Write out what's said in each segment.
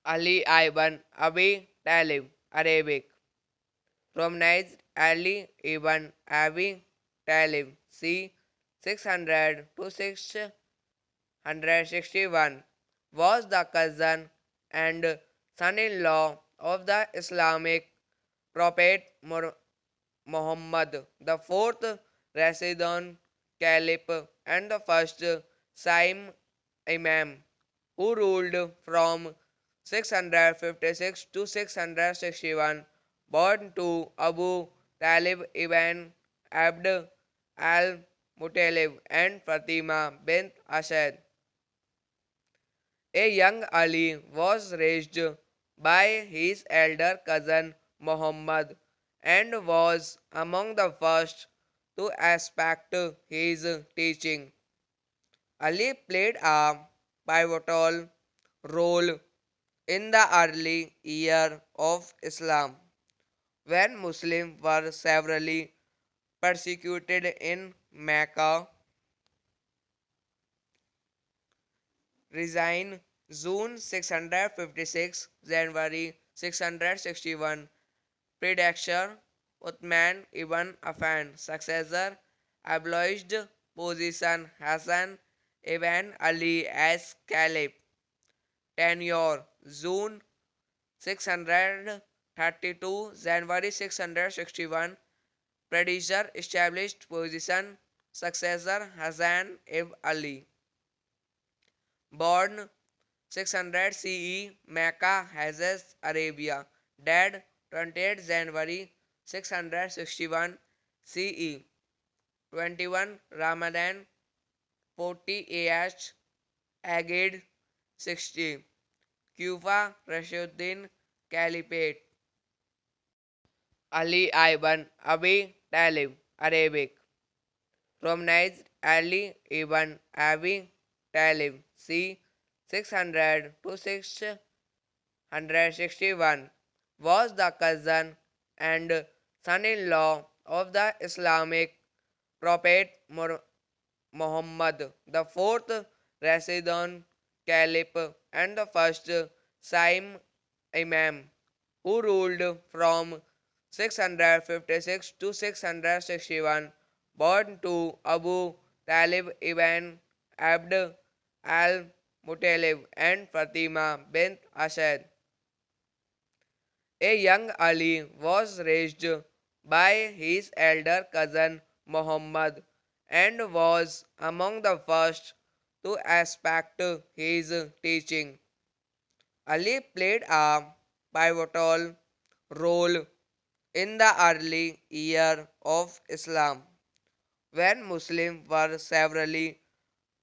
Ali ibn Abi Talib, Arabic. Romanized Ali ibn Abi Talib, c. 600 to 661, was the cousin and son-in-law of the Islamic prophet Muhammad, the fourth Rashidun Caliph and the first Saim Imam, who ruled from 656 to 661, born to Abu Talib ibn Abd al-Muttalib and Fatima bint Asad. A young Ali was raised by his elder cousin Muhammad and was among the first to respect his teaching. Ali played a pivotal role in the early year of Islam, when Muslims were severely persecuted in Mecca. Resign June 656, January 661. Predecessor Uthman ibn Affan. Successor abolished position Hassan ibn Ali as Caliph. Tenure June 632, January 661. Predecessor established position. Successor Hassan ibn Ali. Born 600 CE, Mecca, Hejaz, Arabia. Dead 28 January 661 CE. 21 Ramadan 40 AH Agade 60. Kufa Rashuddin Caliphate. Ali ibn Abi Talib, Arabic. Romanized Ali ibn Abi Talib, c. 600 to 661, was the cousin and son-in-law of the Islamic prophet Muhammad, the fourth Rashidun Caliph and the first Saim Imam, who ruled from 656 to 661, born to Abu Talib ibn Abd al-Muttalib and Fatima bint Asad. A young Ali was raised by his elder cousin Muhammad and was among the first to aspect his teaching. Ali played a pivotal role in the early year of Islam when Muslims were severely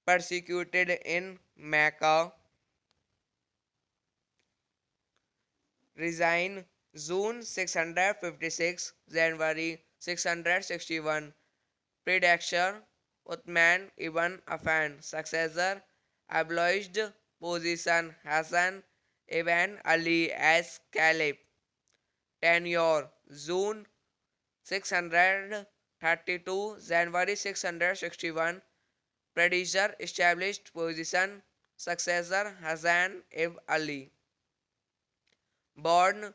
persecuted in Mecca. Resign June 656, January 661. Predecessor Uthman ibn Affan. Successor abolished position Hassan ibn Ali as Caliph. Tenure June 632, January 661. Predecessor established position. Successor Hassan ibn Ali. Born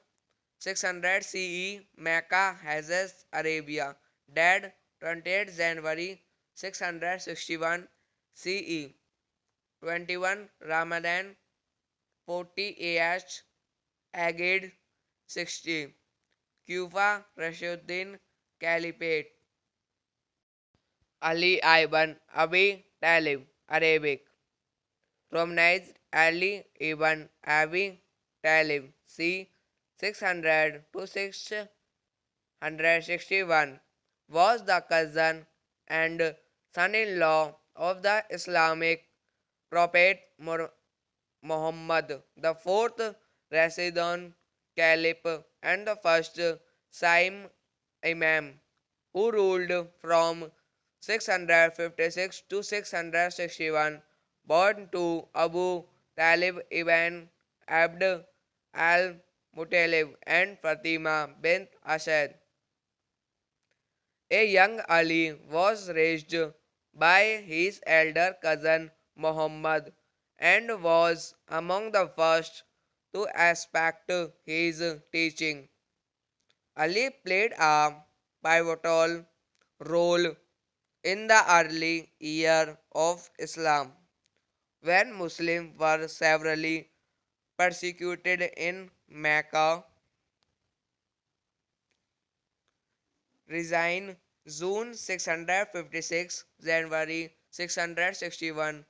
600 CE, Mecca, Hejaz, Arabia. Dead 28 January 661 CE. 21 Ramadan 40 AH Agade 60. Kufa Rashuddin Caliphate. Ali ibn Abi Talib, Arabic. Romanized Ali ibn Abi Talib, c. 600 to 661, was the cousin and son-in-law of the Islamic prophet Muhammad, the fourth Rashidun Caliph and the first Saim Imam, who ruled from 656 to 661, born to Abu Talib ibn Abd al-Muttalib and Fatima bint Asad. A young Ali was raised by his elder cousin Muhammad and was among the first to aspect his teaching. Ali played a pivotal role in the early year of Islam when Muslims were severely persecuted in Mecca. Resign June 656, January 661.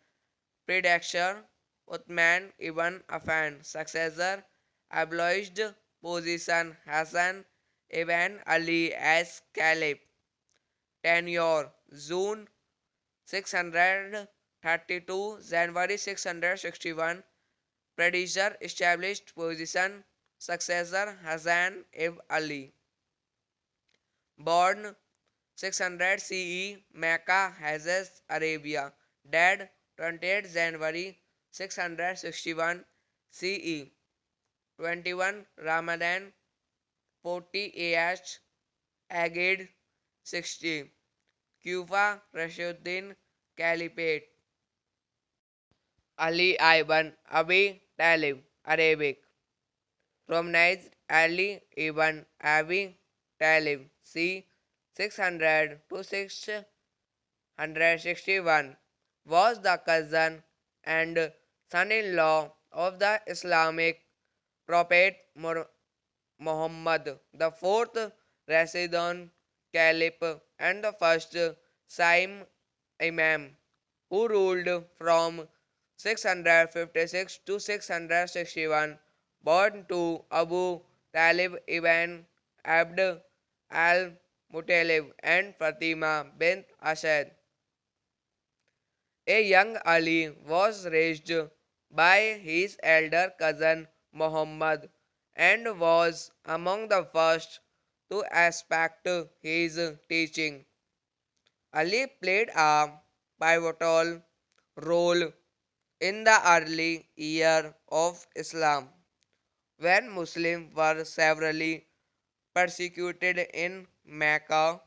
Predecessor Uthman ibn Affan. Successor abolished position Hassan ibn Ali as Caliph. Tenure June 632, January 661. Predecessor established position. Successor Hassan ibn Ali. Born 600 CE, Mecca, Hejaz, Arabia. Dead 28 January 661 CE. 21 Ramadan 40 AH Agade 60. Kufa Rashuddin Caliphate. Ali ibn Abi Talib, Arabic. Romanized Ali ibn Abi Talib, c. 600 to 661, was the cousin and son-in-law of the Islamic prophet Muhammad, the fourth Rashidun Caliph and the first Saim Imam, who ruled from 656 to 661, born to Abu Talib ibn Abd al-Muttalib and Fatima bint Asad. A young Ali was raised by his elder cousin Muhammad and was among the first to aspect his teaching. Ali played a pivotal role in the early year of Islam when Muslims were severely persecuted in Mecca.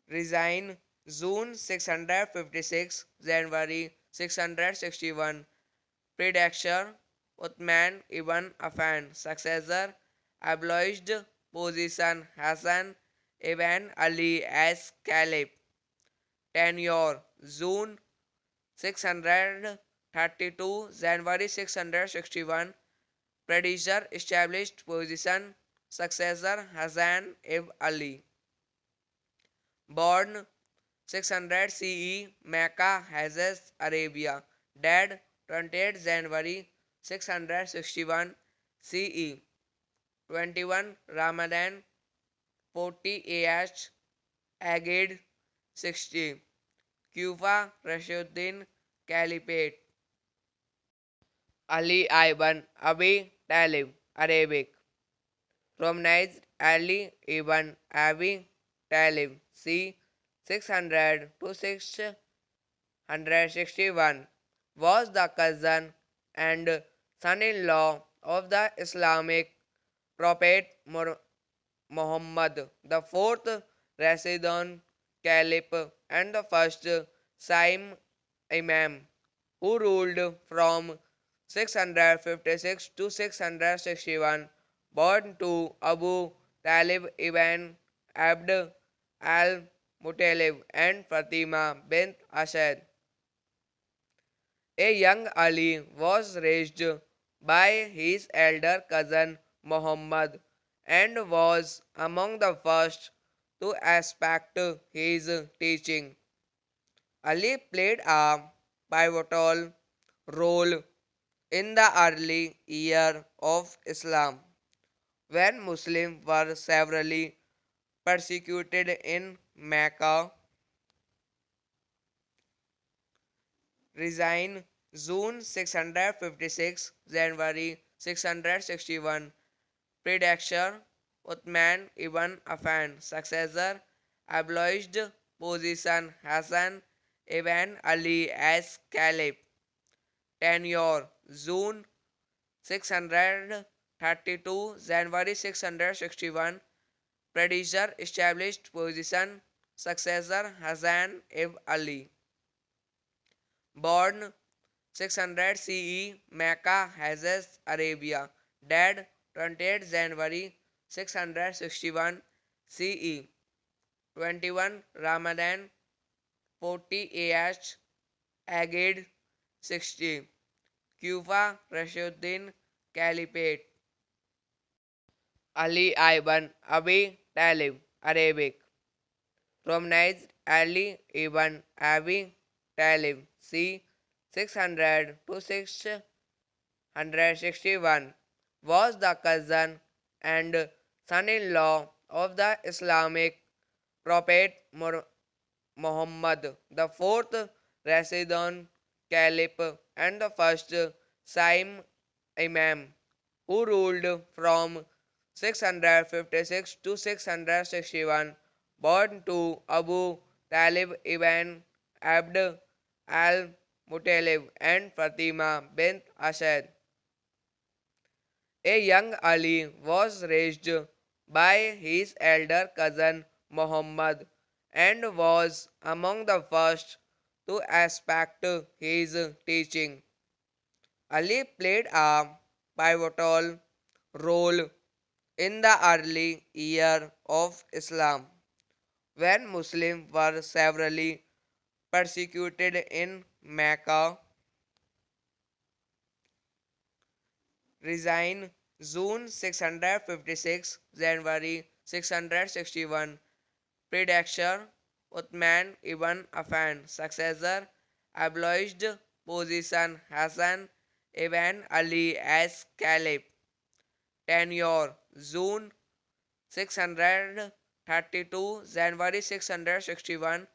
Resign June 656, January 661. Predecessor Uthman ibn Affan. Successor abolished position Hassan ibn Ali as Caliph. Tenure June 632, January 661. predecessor established position, successor Hassan ibn Ali. Born 600 CE, Mecca, Hejaz, Arabia. Dead 28 January 661 CE. 21 Ramadan 40 AH Agade 60. Kufa Rashiduddin Caliphate. Ali ibn Abi Talib, Arabic. Romanized Ali ibn Abi Talib, c. 600 to 661, was the cousin and son-in-law of the Islamic prophet Muhammad, the fourth Rashidun Caliph and the first Saim Imam, who ruled from 656 to 661, born to Abu Talib ibn Abd al-Muttalib and Fatima bint Asad. A young Ali was raised by his elder cousin Muhammad and was among the first to respect his teaching. Ali played a pivotal role in the early year of Islam, when Muslims were severely persecuted in Mecca. Resign June 656, January 661. Predecessor Uthman ibn Affan. Successor abolished position Hassan ibn Ali as Caliph. Tenure June 632, January 661. Predecessor established position. Successor Hassan ibn Ali. Born 600 CE, Mecca, Hejaz, Arabia. Dead 28 January 661 CE. 21 Ramadan 40 AH Agade 60. Kufa Rashiduddin Caliphate. Ali ibn Abi Talib, Arabic. Romanized Ali ibn Abi Talib, c. 600 to 661, was the cousin and son-in-law of the Islamic prophet Muhammad, the fourth Rashidun Caliph and the first Saim Imam, who ruled from 656 to 661, born to Abu Talib ibn Abd al-Muttalib and Fatima bint Asad. A young Ali was raised by his elder cousin Muhammad and was among the first to respect his teaching. Ali played a pivotal role in the early year of Islam, when Muslims were severely persecuted in Mecca. Resign June 656, January 661. Predecessor Uthman ibn Affan. Successor abolished position Hassan ibn Ali as Caliph. Tenure June 632, January 661.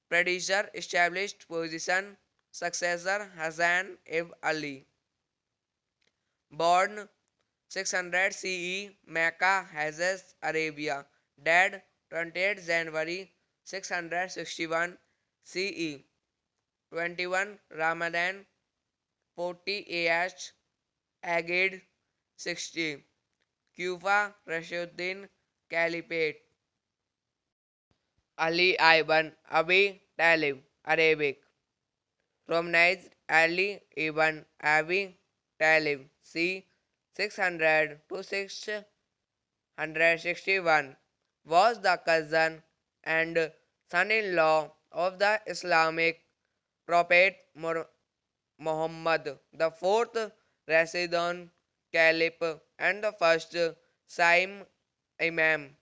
Predecessor established position. Successor Hassan ibn Ali. Born 600 CE, Mecca, Hejaz, Arabia. Dead 28 January 661 CE. 21 Ramadan 40 AH Agade 60. Kufa Rashiduddin Caliphate. Ali ibn Abi Talib, Arabic. Romanized Ali ibn Abi Talib, c. 600 to 661, was the cousin and son-in-law of the Islamic prophet Muhammad, the fourth Rashidun Caliph and the first Saim Imam,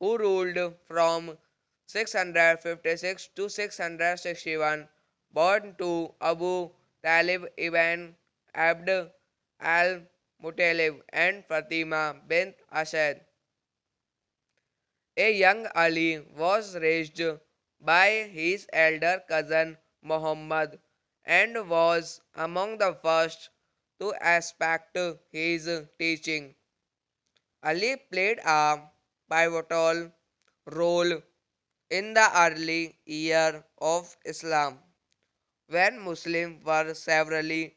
who ruled from 656 to 661, born to Abu Talib ibn Abd al-Muttalib and Fatima bint Asad. A young Ali was raised by his elder cousin Muhammad and was among the first to aspect his teaching. Ali played a pivotal role in the early year of Islam, when Muslims were severely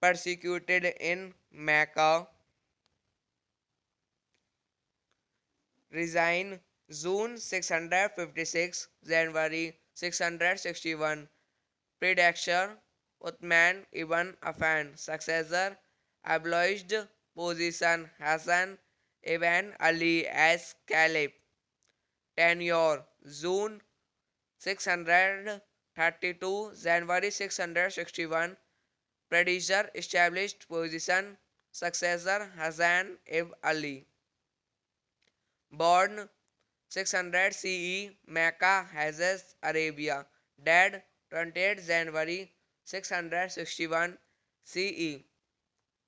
persecuted in Mecca, resigned June 656, January 661, predecessor Uthman ibn Affan, successor abolished position Hassan ibn Ali as Caliph, tenure June 632, January 661, predecessor established position successor Hassan ibn Ali, born 600 CE, Mecca, Hejaz, Arabia, dead 28 January 661 CE,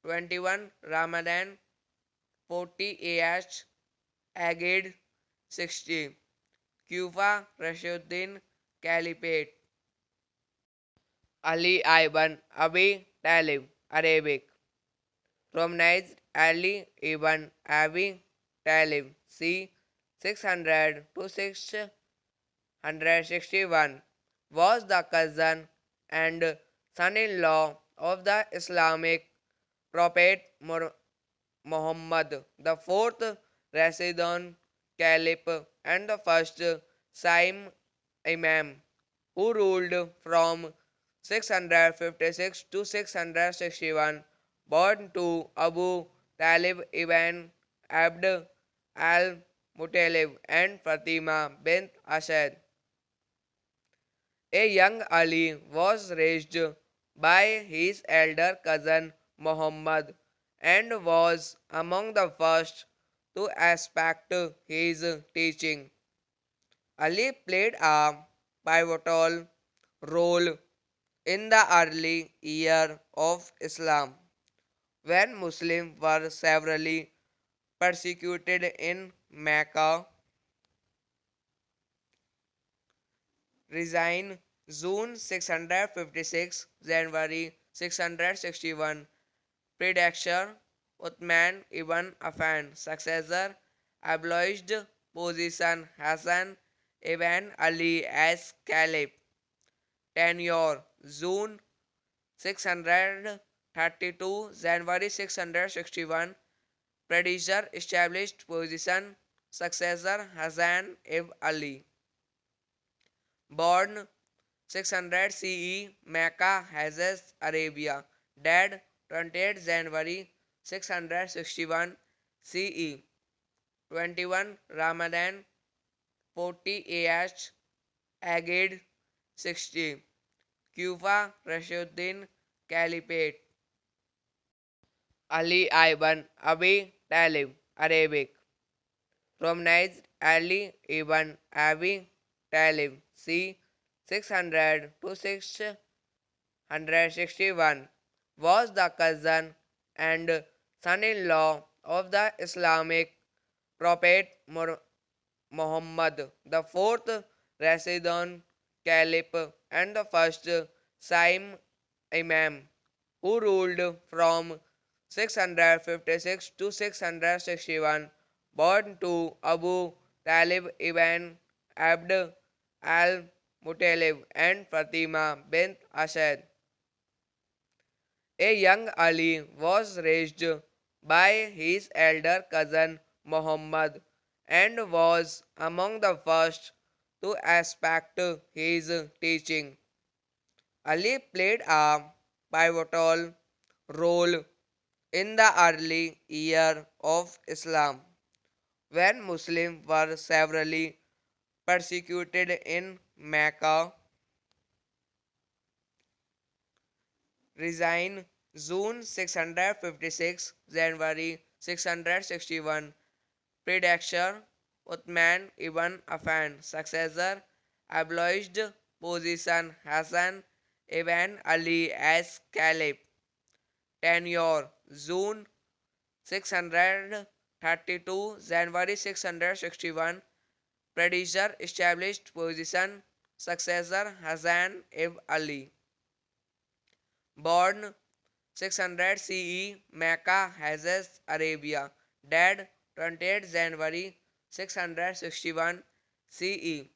21 Ramadan 40 AH, Agade 60, Kufa, Rashiduddin Caliphate, Ali ibn Abi Talib, Arabic, Romanized Ali ibn Abi Talib, c. 600 to 661, was the cousin and son-in-law of the Islamic prophet Muhammad, the fourth Rashidun Caliph and the first Saim Imam, who ruled from 656 to 661, born to Abu Talib ibn Abd al-Muttalib and Fatima bint Asad. A young Ali was raised by his elder cousin Muhammad and was among the first to aspect his teaching. Ali played a pivotal role in the early year of Islam, when Muslims were severely persecuted in Mecca, resigned June 656, January 661, predecessor Uthman ibn Affan, successor abolished position Hassan ibn Ali as Caliph, tenure June 632, January 661, predecessor established position successor Hassan ibn Ali, born 600 CE, Mecca, Hejaz, Arabia, dead 28 January 661 CE, 21 Ramadan 40 AH, Agade 60, Kufa, Rashiduddin Caliphate, Ali ibn Abi Talib, Arabic, Romanized Ali ibn Abi Talib, c. 600 to 661, was the cousin and son-in-law of the Islamic prophet Muhammad, the fourth Rashidun Caliph and the first Saim Imam, who ruled from 656 to 661, born to Abu Talib ibn Abd al-Muttalib and Fatima bint Asad. A young Ali was raised by his elder cousin Muhammad and was among the first to aspect his teaching. Ali played a pivotal role in the early year of Islam, when Muslims were severely persecuted in Mecca, resigned June 656, January 661, predecessor Uthman ibn Affan, successor abolished position Hassan ibn Ali as caliph, tenure June 632, January 661, predecessor established position successor Hassan ibn Ali, born 600 CE, Mecca, Hejaz, Arabia. Dead 28 January 661 CE.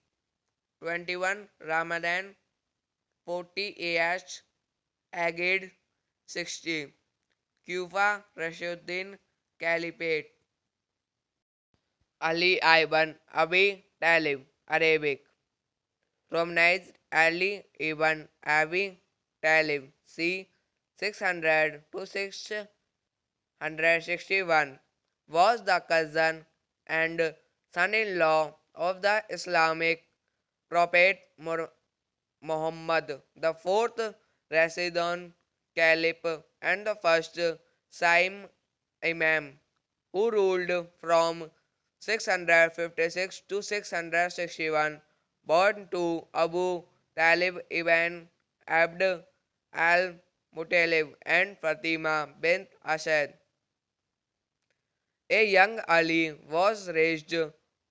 21 Ramadan 40 AH Agade 60. Kufa Rashiduddin Caliphate. Ali ibn Abi Talib Arabic. Romanized Ali ibn Abi Talib c. 600 to 661 was the cousin and son-in-law of the Islamic prophet Muhammad, the fourth Rashidun Caliph and the first Saim Imam, who ruled from 656 to 661, born to Abu Talib ibn Abd al-Muttalib and Fatima bint Asad. A young Ali was raised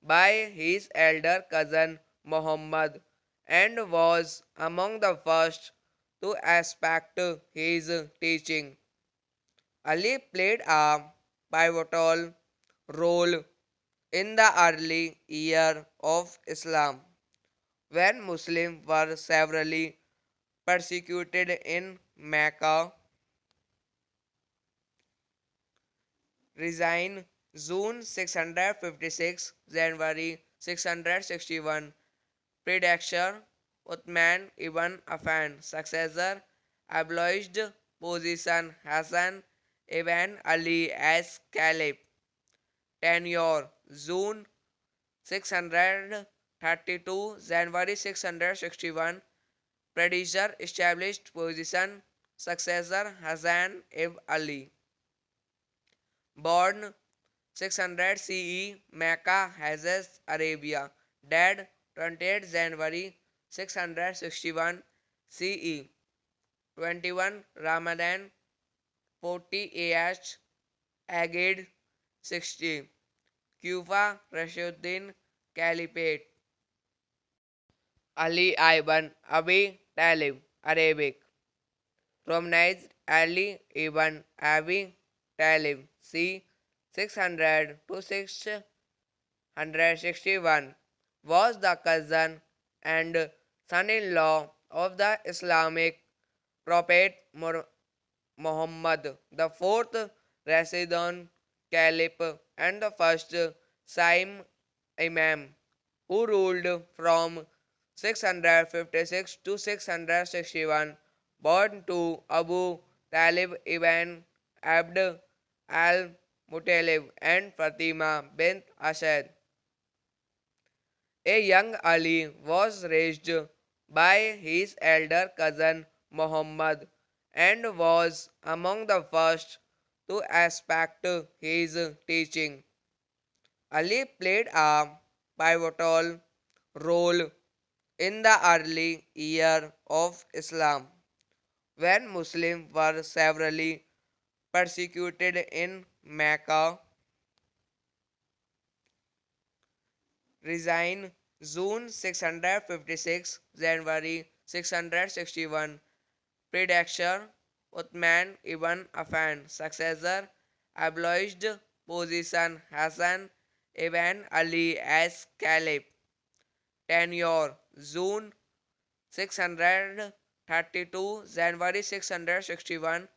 by his elder cousin Muhammad and was among the first to respect his teaching. Ali played a pivotal role in the early year of Islam, when Muslims were severely persecuted in Mecca. Resign June 656, January 661, predecessor Uthman ibn Affan, successor abolished position Hassan ibn Ali as caliph, tenure June 632, January 661, predecessor established position successor Hassan ibn Ali, born 600 CE, Mecca, Hejaz, Arabia. Dead 28 January 661 CE. 21 Ramadan 40 AH Agade 60. Kufa Rashiduddin Caliphate. Ali ibn Abi Talib Arabic. Romanized Ali ibn Abi Talib c. 600 to 661 was the cousin and son-in-law of the Islamic prophet Muhammad, the fourth Rashidun Caliph and the first Saim Imam, who ruled from 656 to 661, born to Abu Talib ibn Abd al-Muttalib and Fatima bint Asad. A young Ali was raised by his elder cousin Muhammad and was among the first to respect his teaching. Ali played a pivotal role in the early year of Islam, when Muslims were severely persecuted in Mecca. Resign June 656, January 661, predecessor Uthman ibn Affan, successor abolished position Hassan ibn Ali as caliph, tenure June 632, January 661,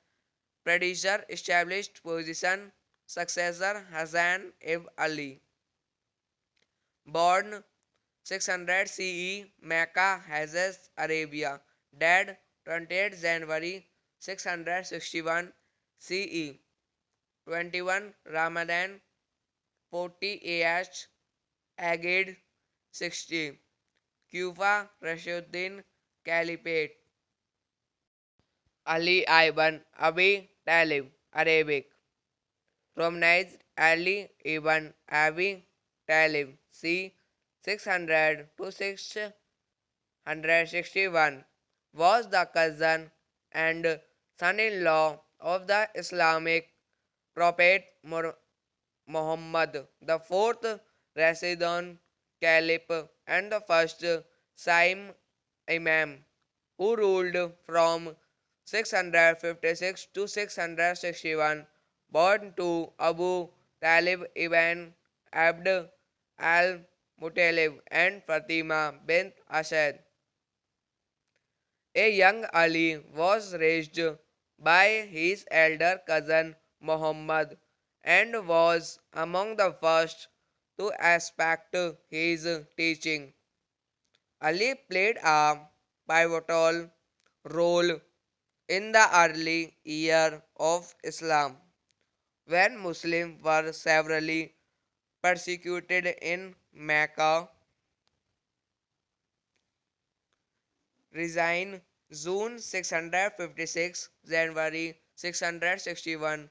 predecessor established position successor Hassan ibn Ali, born 600 CE, Mecca, Hejaz, Arabia. Dead 28 January 661 CE. 21 Ramadan 40 AH Agade 60. Kufa Rashiduddin Caliphate. Ali ibn Abi Talib, Arabic. Romanized Ali ibn Abi Talib, c. 600 to 661, was the cousin and son-in-law of the Islamic prophet Muhammad, the fourth Rashidun Caliph and the first Saim Imam, who ruled from 656 to 661, born to Abu Talib ibn Abd al-Muttalib and Fatima bint Asad. A young Ali was raised by his elder cousin Muhammad and was among the first to aspect his teaching. Ali played a pivotal role in the early year of Islam, when Muslims were severely persecuted in Mecca. Resign June 656, January 661.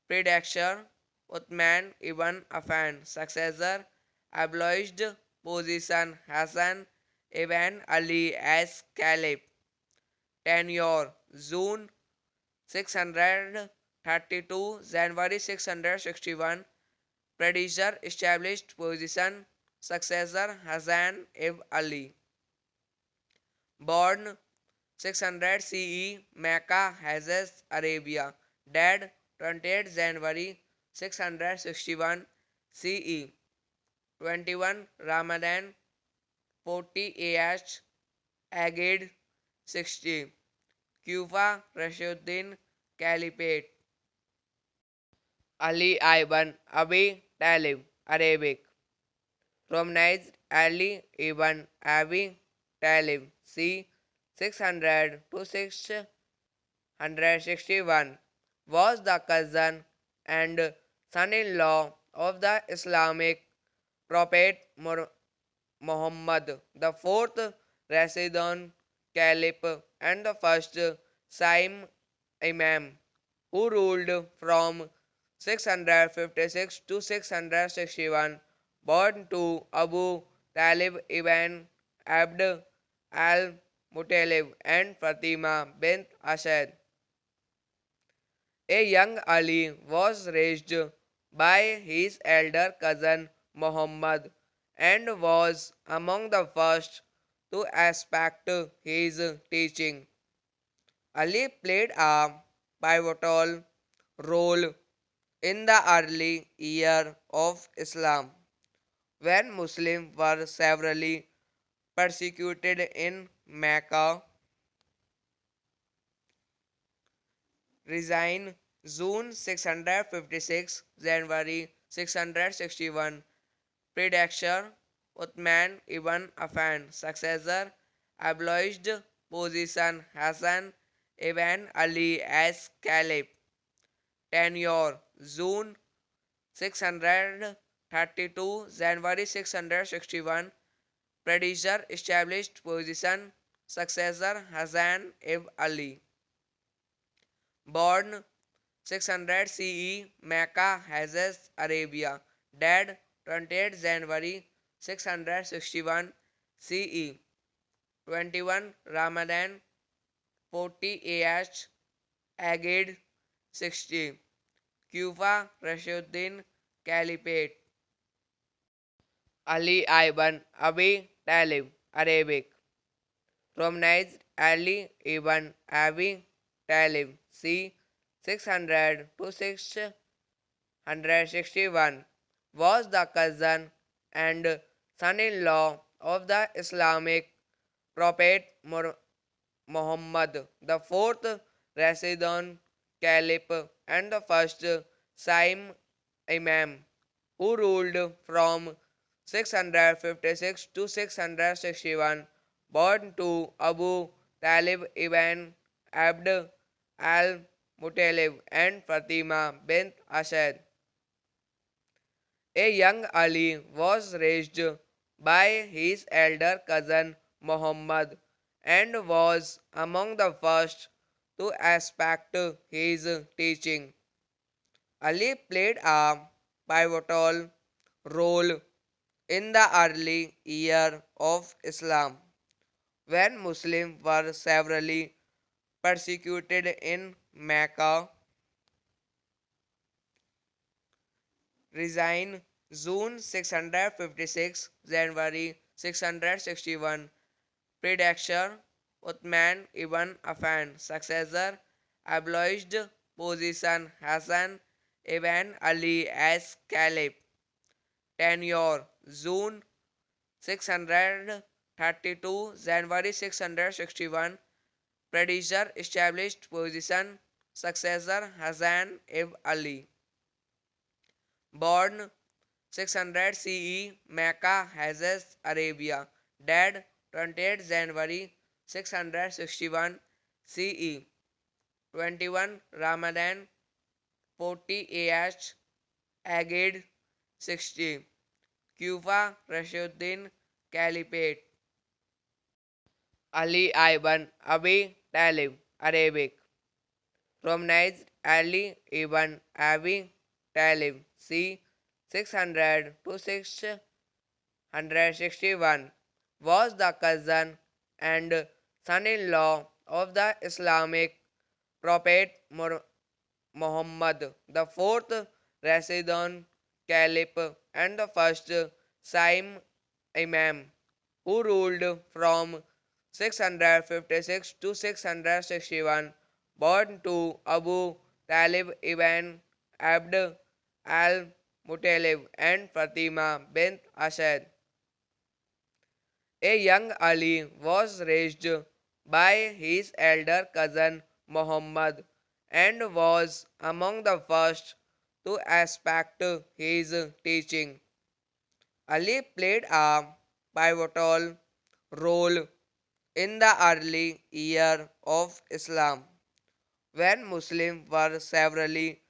Predecessor Uthman ibn Affan. Successor abolished position Hassan ibn Ali as Caliph. Tenure June 632, January 661. Predecessor established position. Successor Hassan ibn Ali. Born 600 CE, Mecca, Hejaz, Arabia. Dead 28 January 661 CE. 21 Ramadan 40 AH Agade 60. Kufa Rashuddin Caliphate. Ali ibn Abi Talib, Arabic. Romanized Ali ibn Abi Talib, c. 600 to 661, was the cousin and son-in-law of the Islamic prophet Muhammad, the fourth Rashidun Caliph and the first Saim Imam, who ruled from 656 to 661, born to Abu Talib ibn Abd al-Muttalib and Fatima bint Asad. A young Ali was raised by his elder cousin Muhammad and was among the first to aspect his teaching. Ali played a pivotal role in the early year of Islam, when Muslims were severely persecuted in Mecca. Resign June 656, January 661. Predecessor Uthman ibn Affan. Successor abolished position Hassan ibn Ali as Caliph. Tenure June 632, January 661. Predecessor established position. Successor Hassan ibn Ali. Born 600 CE, Mecca, Hejaz, Arabia. Dead 28 January 661 CE. 21 Ramadan 40 AH Agade 60. Kufa Rashuddin Caliphate. Ali ibn Abi Talib, Arabic. Romanized Ali ibn Abi Talib, c. 600 to 661, was the cousin and son-in-law of the Islamic prophet Muhammad, the fourth Rashidun Caliph and the first Saim Imam, who ruled from 656 to 661, born to Abu Talib ibn Abd al-Muttalib and Fatima bint Asad. A young Ali was raised by his elder cousin Muhammad and was among the first to expect his teaching. Ali played a pivotal role in the early year of Islam, when Muslims were severely persecuted in Mecca. Resign June 656, January 661. Predecessor Uthman ibn Affan. Successor abolished position Hassan ibn Ali as Caliph. Tenure June 632, January 661. Predecessor established position. Successor Hassan ibn Ali. Born 600 CE, Mecca, Hejaz, Arabia. Dead 28 January 661 CE. 21 Ramadan 40 AH Agade 60. Kufa Rashuddin Caliphate. Ali ibn Abi Talib, Arabic. Romanized Ali ibn Abi Talib, c. 600 to 661, was the cousin and son-in-law of the Islamic prophet Muhammad, the fourth Rashidun Caliph and the first Saim Imam, who ruled from 656 to 661, born to Abu Talib ibn Abd al-Muttalib and Fatima bint Asad. A young Ali was raised by his elder cousin Muhammad and was among the first to respect his teaching. Ali played a pivotal role in the early year of Islam, when Muslims were severely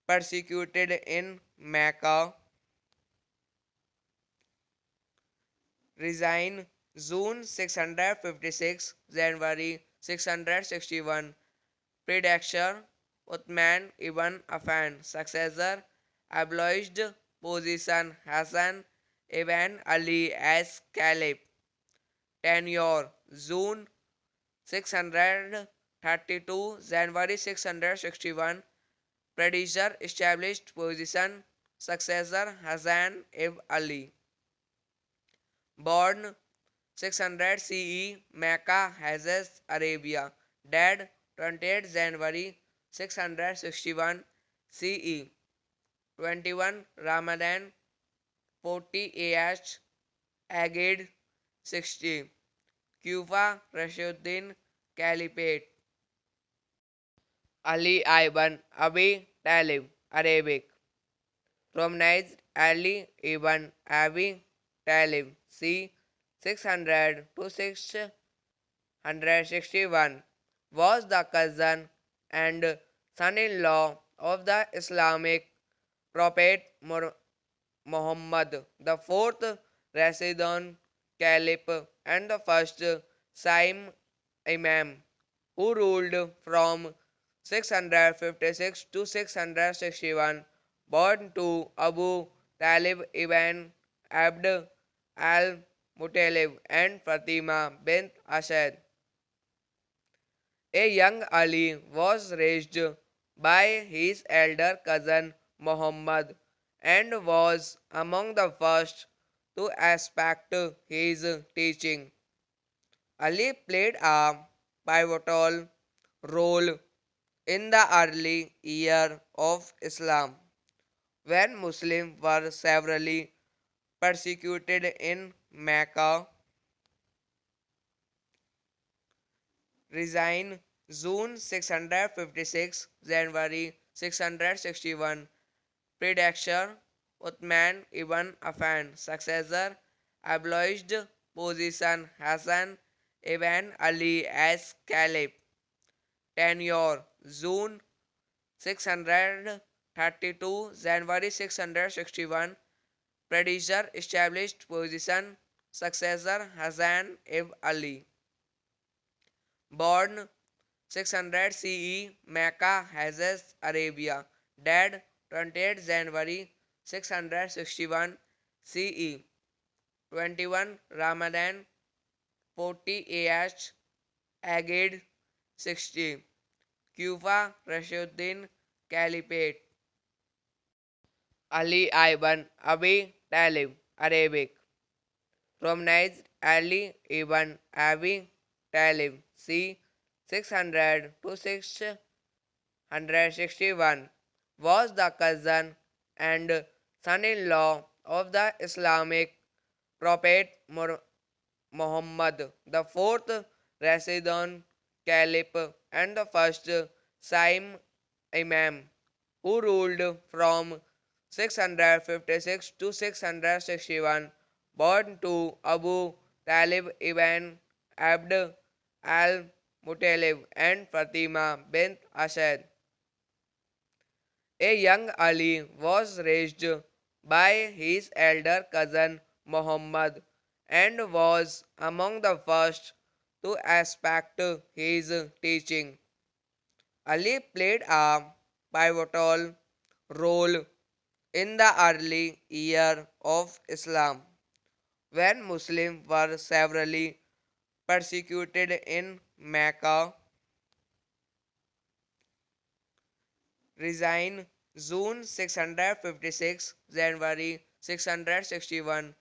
persecuted in Mecca. Resign June 656, January 661. Predecessor Uthman ibn Affan. Successor abolished position Hassan ibn Ali as Caliph. Tenure June 632, January 661. Predecessor established position. Successor Hassan ibn Ali. Born 600 CE, Mecca, Hejaz, Arabia. Dead 28 January 661 CE. 21 Ramadan 40 AH Agade 60. Kufa Rashuddin Caliphate. Ali ibn Abi Talib, Arabic. Romanized Ali ibn Abi Talib, c. 600 to 661, was the cousin and son-in-law of the Islamic prophet Muhammad, the fourth Rashidun Caliph and the first Saim Imam, who ruled from 656 to 661, born to Abu Talib ibn Abd al-Muttalib and Fatima bint Asad. A young Ali was raised by his elder cousin Muhammad and was among the first to respect his teaching. Ali played a pivotal role in the early year of Islam, when Muslims were severely persecuted in Mecca. Resign June 656, January 661. Predecessor Uthman ibn Affan. Successor abolished position Hassan ibn Ali as Caliph. Tenure June 632, January 661. Predecessor established position. Successor Hassan ibn Ali. Born 600 CE, Mecca, Hejaz, Arabia. Dead 28 January 661 CE. 21 Ramadan 40 AH Agade 60. Kufa Rashiduddin Caliphate. Ali ibn Abi Talib Arabic. Romanized Ali ibn Abi Talib c. 600 to 661 was the cousin and son-in-law of the Islamic prophet Muhammad, the fourth Rashidun Caliph and the first Saim Imam, who ruled from 656 to 661, born to Abu Talib ibn Abd al-Muttalib and Fatima bint Asad. A young Ali was raised by his elder cousin Muhammad and was among the first to respect his teaching. Ali played a pivotal role in the early year of Islam, when Muslims were severely persecuted in Mecca. Resign June 656, January 661.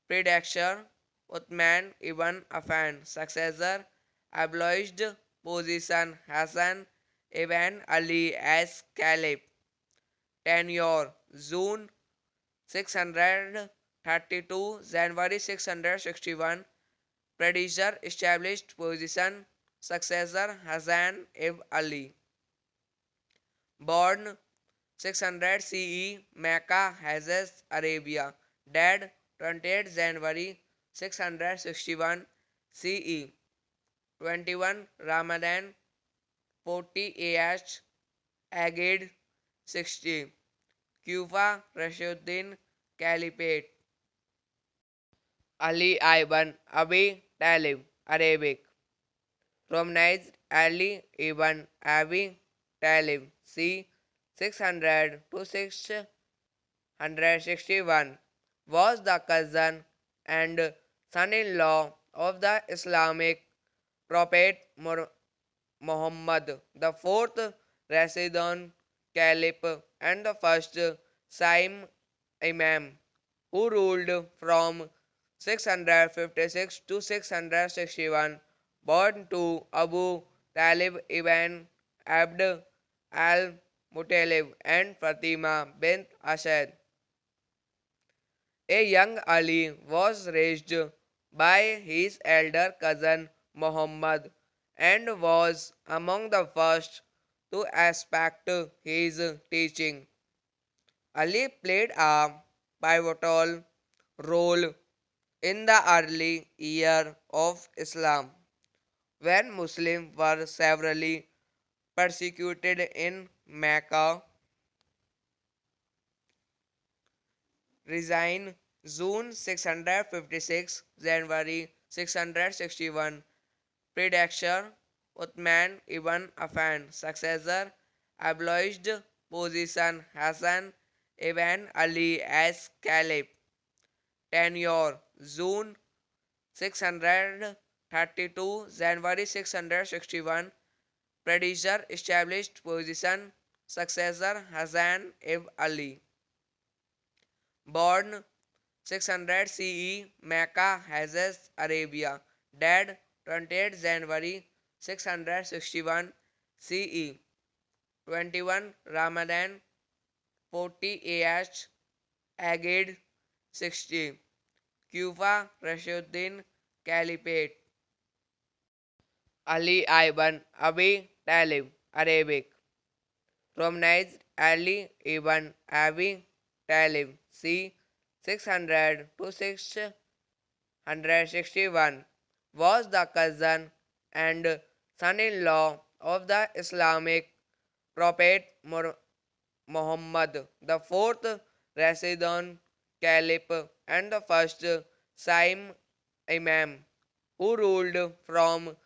Predecessor Uthman ibn Affan. Successor abolished position Hassan ibn Ali as Caliph. Tenure June 632, January 661. Predecessor established position. Successor Hassan ibn Ali. Born 600 CE, Mecca, Hejaz, Arabia. Dead 28 January 661 CE. 21 Ramadan 40 AH Agade 60. Kufa Rashiduddin Caliphate. Ali ibn Abi Talib Arabic. Romanized Ali ibn Abi Talib c. 600 to 661 was the cousin and son-in-law of the Islamic prophet Muhammad, the fourth Rashidun Caliph and the first Saim Imam, who ruled from 656 to 661, born to Abu Talib ibn Abd al-Muttalib and Fatima bint Asad. A young Ali was raised by his elder cousin Muhammad and was among the first to respect his teaching. Ali played a pivotal role in the early year of Islam, when Muslims were severely persecuted in Mecca. Resign June 656, January 661. Predecessor Uthman ibn Affan. Successor abolished position Hassan ibn Ali as Caliph. Tenure June 632, January 661. Predecessor established position. Successor Hassan ibn Ali. Born 600 CE, Mecca, Hejaz, Arabia. Dead 28 January 661 CE. 21 Ramadan 40 AH Agade 60. Kufa Rashiduddin Caliphate. Ali ibn Abi Talib Arabic. Romanized Ali ibn Abi Talib c. 600 to 661 was the cousin and son-in-law of the Islamic prophet Muhammad, the fourth Rashidun Caliph and the first Saim Imam, who ruled from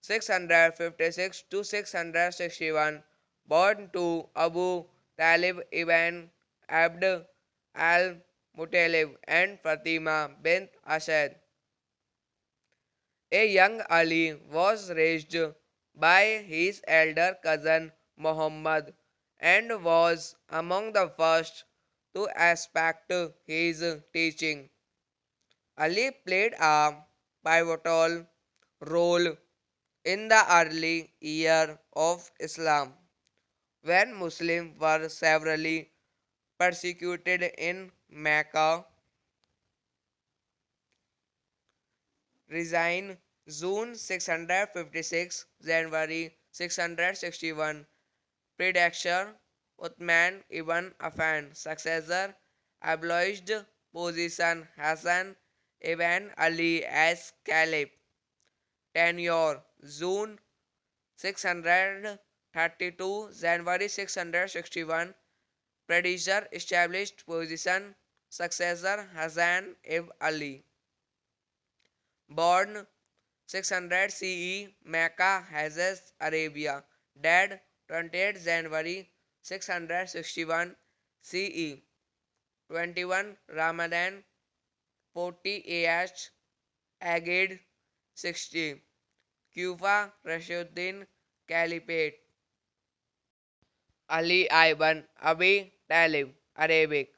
656 to 661, born to Abu Talib ibn Abd al-Muttalib and Fatima bint Asad. A young Ali was raised by his elder cousin Muhammad and was among the first to respect his teaching. Ali played a pivotal role in the early year of Islam, when Muslims were severely persecuted in Mecca, resign June 656, January 661, predecessor Uthman ibn Affan, successor abolished position Hassan ibn Ali as caliph, tenure June 632, January 661, predecessor established position successor Hassan ibn Ali. Born 600 CE, Mecca, Hejaz, Arabia. Dead 28 January 661 CE. 21 Ramadan 40 AH Agade 60. Kufa Rashuddin Caliphate. Ali ibn Abi Talib, Arabic.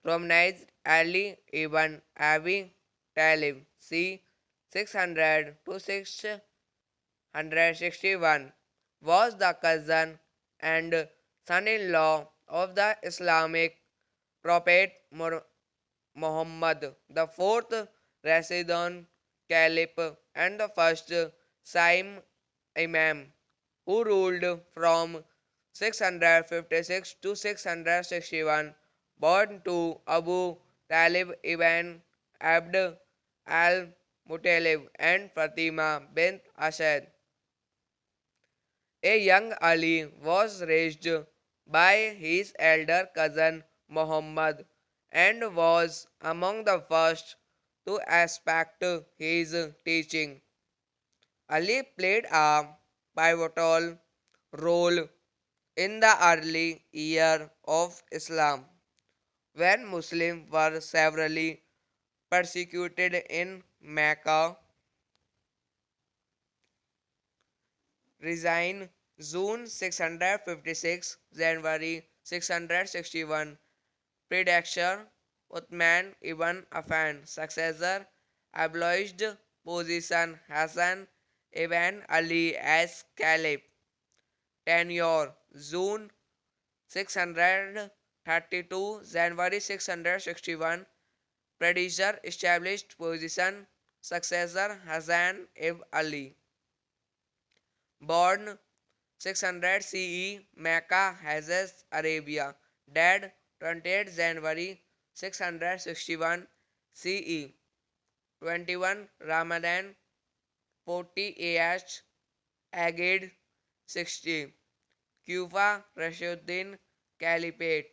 Romanized Ali ibn Abi Talib, c. 600 to 661, was the cousin and son-in-law of the Islamic prophet Muhammad, the fourth Rashidun Caliph and the first Saim Imam, who ruled from 656 to 661, born to Abu Talib ibn Abd al-Muttalib and Fatima bint Asad. A young Ali was raised by his elder cousin Muhammad and was among the first to respect his teaching. Ali played a pivotal role in the early year of Islam, when Muslims were severely persecuted in Mecca, resign June 656, January 661, predecessor Uthman ibn Affan, successor abolished position Hassan ibn Ali as caliph, tenure June 632, January 661, predecessor established position successor Hassan ibn Ali. Born 600 CE, Mecca, Hejaz, Arabia. Dead 28 January 661 CE. 21 Ramadan 40 AH Agade 60. Kufa Rashuddin Caliphate.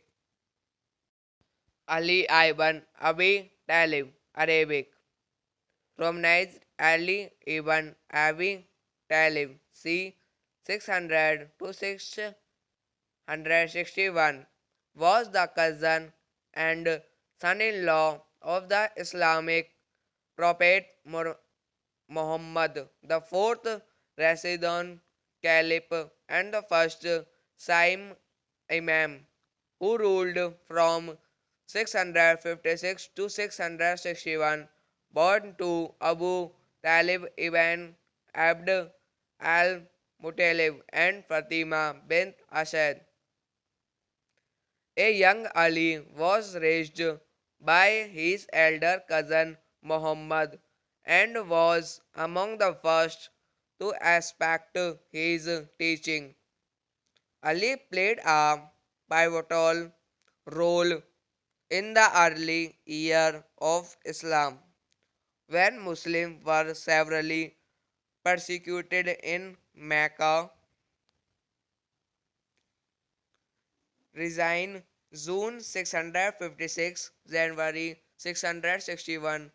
Ali ibn Abi Talib, Arabic. Romanized Ali ibn Abi Talib, c. 600 to 661, was the cousin and son-in-law of the Islamic prophet Muhammad, the fourth Rashidun Caliph and the first Saim Imam, who ruled from 656 to 661, born to Abu Talib ibn Abd al-Muttalib and Fatima bint Asad. A young Ali was raised by his elder cousin Muhammad and was among the first to respect his teaching. Ali played a pivotal role in the early year of Islam, when Muslims were severely persecuted in Mecca, resign June 656, January 661,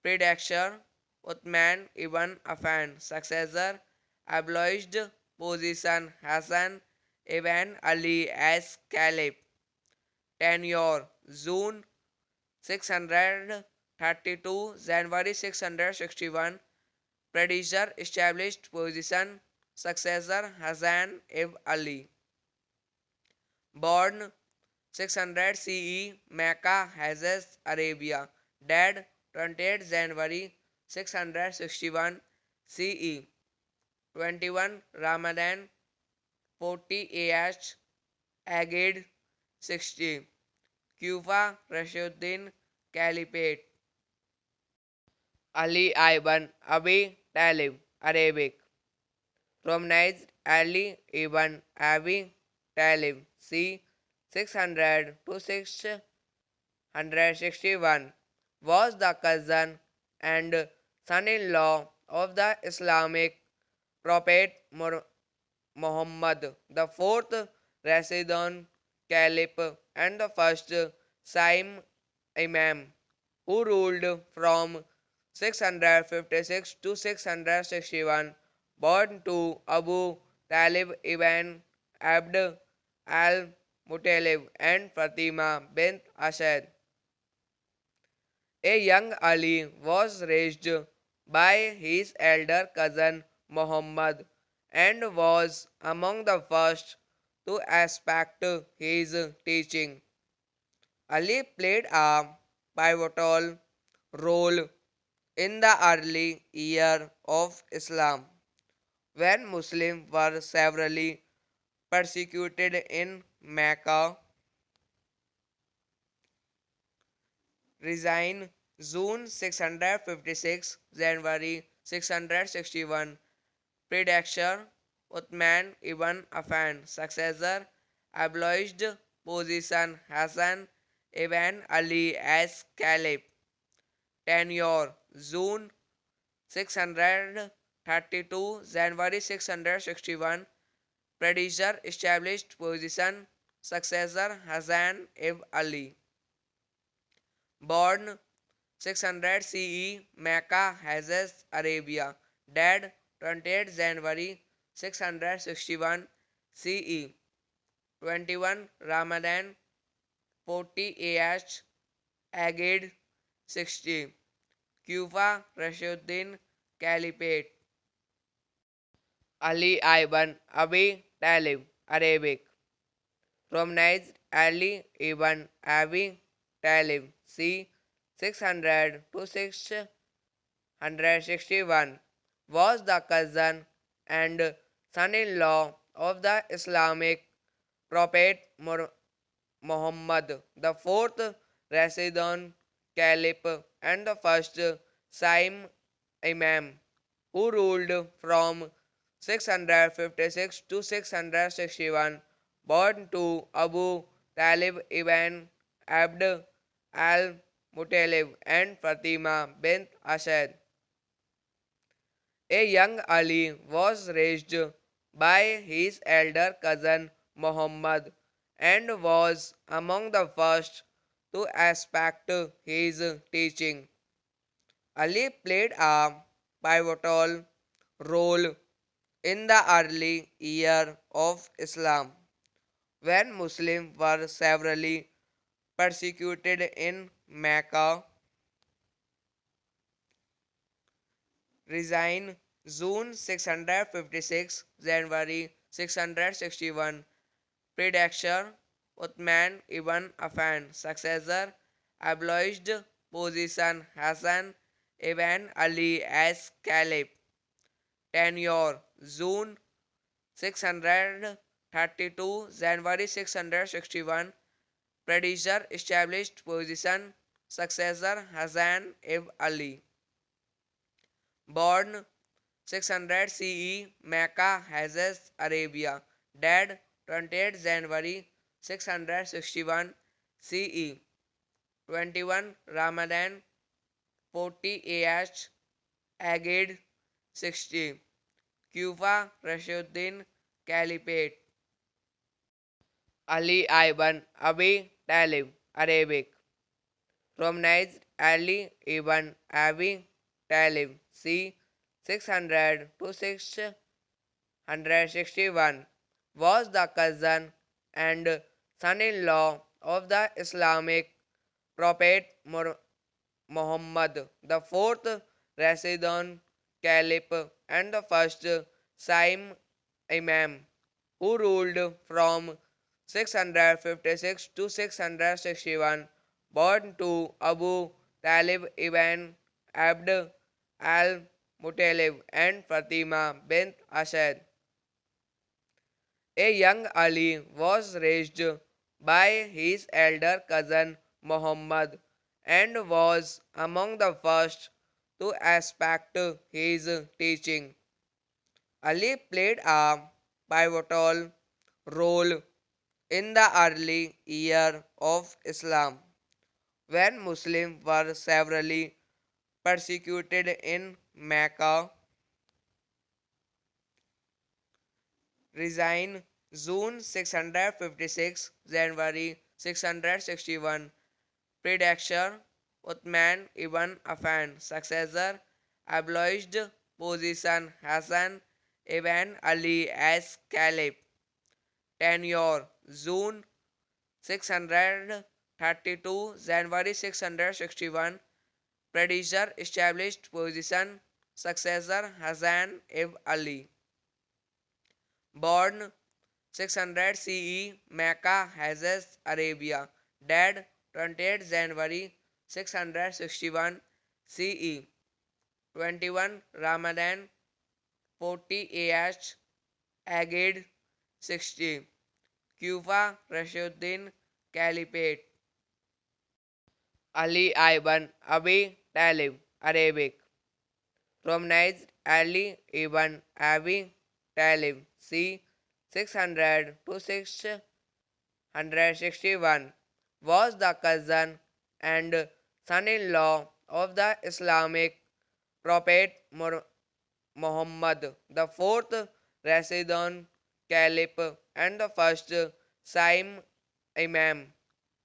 predecessor Uthman ibn Affan, successor, abolished position Hassan ibn Ali as caliph. Tenure June 632 January 661. Predecessor established position successor Hassan ibn Ali. Born 600 CE Mecca, Hejaz, Arabia. Dead 28 January 661 CE. 21 Ramadan 40 AH Agade 60. Kufa Rashiduddin Caliphate. Ali ibn Abi Talib, Arabic. Romanized Ali ibn Abi Talib, c. 600 to 661, was the cousin and son-in-law of the Islamic prophet Muhammad, the fourth Rashidun Caliph and the first Saim Imam, who ruled from 656 to 661, born to Abu Talib ibn Abd al-Muttalib and Fatima bint Asad. A young Ali was raised by his elder cousin Muhammad and was among the first to aspect his teaching. Ali played a pivotal role in the early year of Islam, when Muslims were severely persecuted in Mecca. Resign June 656, January 661. Predecessor Uthman ibn Affan, successor, abolished position Hassan ibn Ali as caliph. Tenure June 632 January 661. Predecessor established position successor Hassan ibn Ali. Born 600 CE Mecca, Hejaz, Arabia. Dead 28 January 661 CE. 21 Ramadan 40 AH Agade 60. Kufa Rashiduddin Caliphate. Ali ibn Abi Talib, Arabic. Romanized Ali ibn Abi Talib, c. 600 to 661, was the cousin and son-in-law of the Islamic prophet Muhammad, the fourth Rashidun Caliph and the first Saim Imam, who ruled from 656 to 661, born to Abu Talib ibn Abd al-Muttalib and Fatima bint Asad. A young Ali was raised by his elder cousin Muhammad and was among the first to aspect his teaching. Ali played a pivotal role in the early year of Islam, when Muslims were severely persecuted in Mecca. Resign June 656, January 661. Predecessor Uthman ibn Affan, successor, abolished position Hassan ibn Ali as caliph. Tenure June 632 January 661. Predecessor established position successor Hassan ibn Ali. Born 600 CE Mecca, Hejaz, Arabia. Dead 28 January 661 CE. 21 Ramadan 40 AH Agade 60. Kufa Rashiduddin Caliphate. Ali ibn Abi Talib, Arabic. Romanized Ali ibn Abi Talib c. 600 to 661 was the cousin and son-in-law of the Islamic prophet Muhammad, the fourth Rashidun Caliph and the first Saim Imam, who ruled from 656 to 661, born to Abu Talib ibn Abd al-Muttalib and Fatima bint Asad. A young Ali was raised by his elder cousin Muhammad and was among the first to respect his teaching. Ali played a pivotal role in the early year of Islam when Muslims were severely persecuted in Mecca. Resign June 656, January 661, predecessor Uthman ibn Affan, successor abolished position Hassan ibn Ali as caliph, tenure June 632, January 661, predecessor established position successor Hassan ibn Ali, born 600 CE, Mecca, Hejaz, Arabia. Dead 28 January 661 CE. 21 Ramadan 40 AH Agade 60. Kufa Rashuddin Caliphate. Ali ibn Abi Talib, Arabic. Romanized Ali ibn Abi Talib, c. 600 to 661, was the cousin and son-in-law of the Islamic prophet Muhammad, the fourth Rashidun Caliph and the first Saim Imam,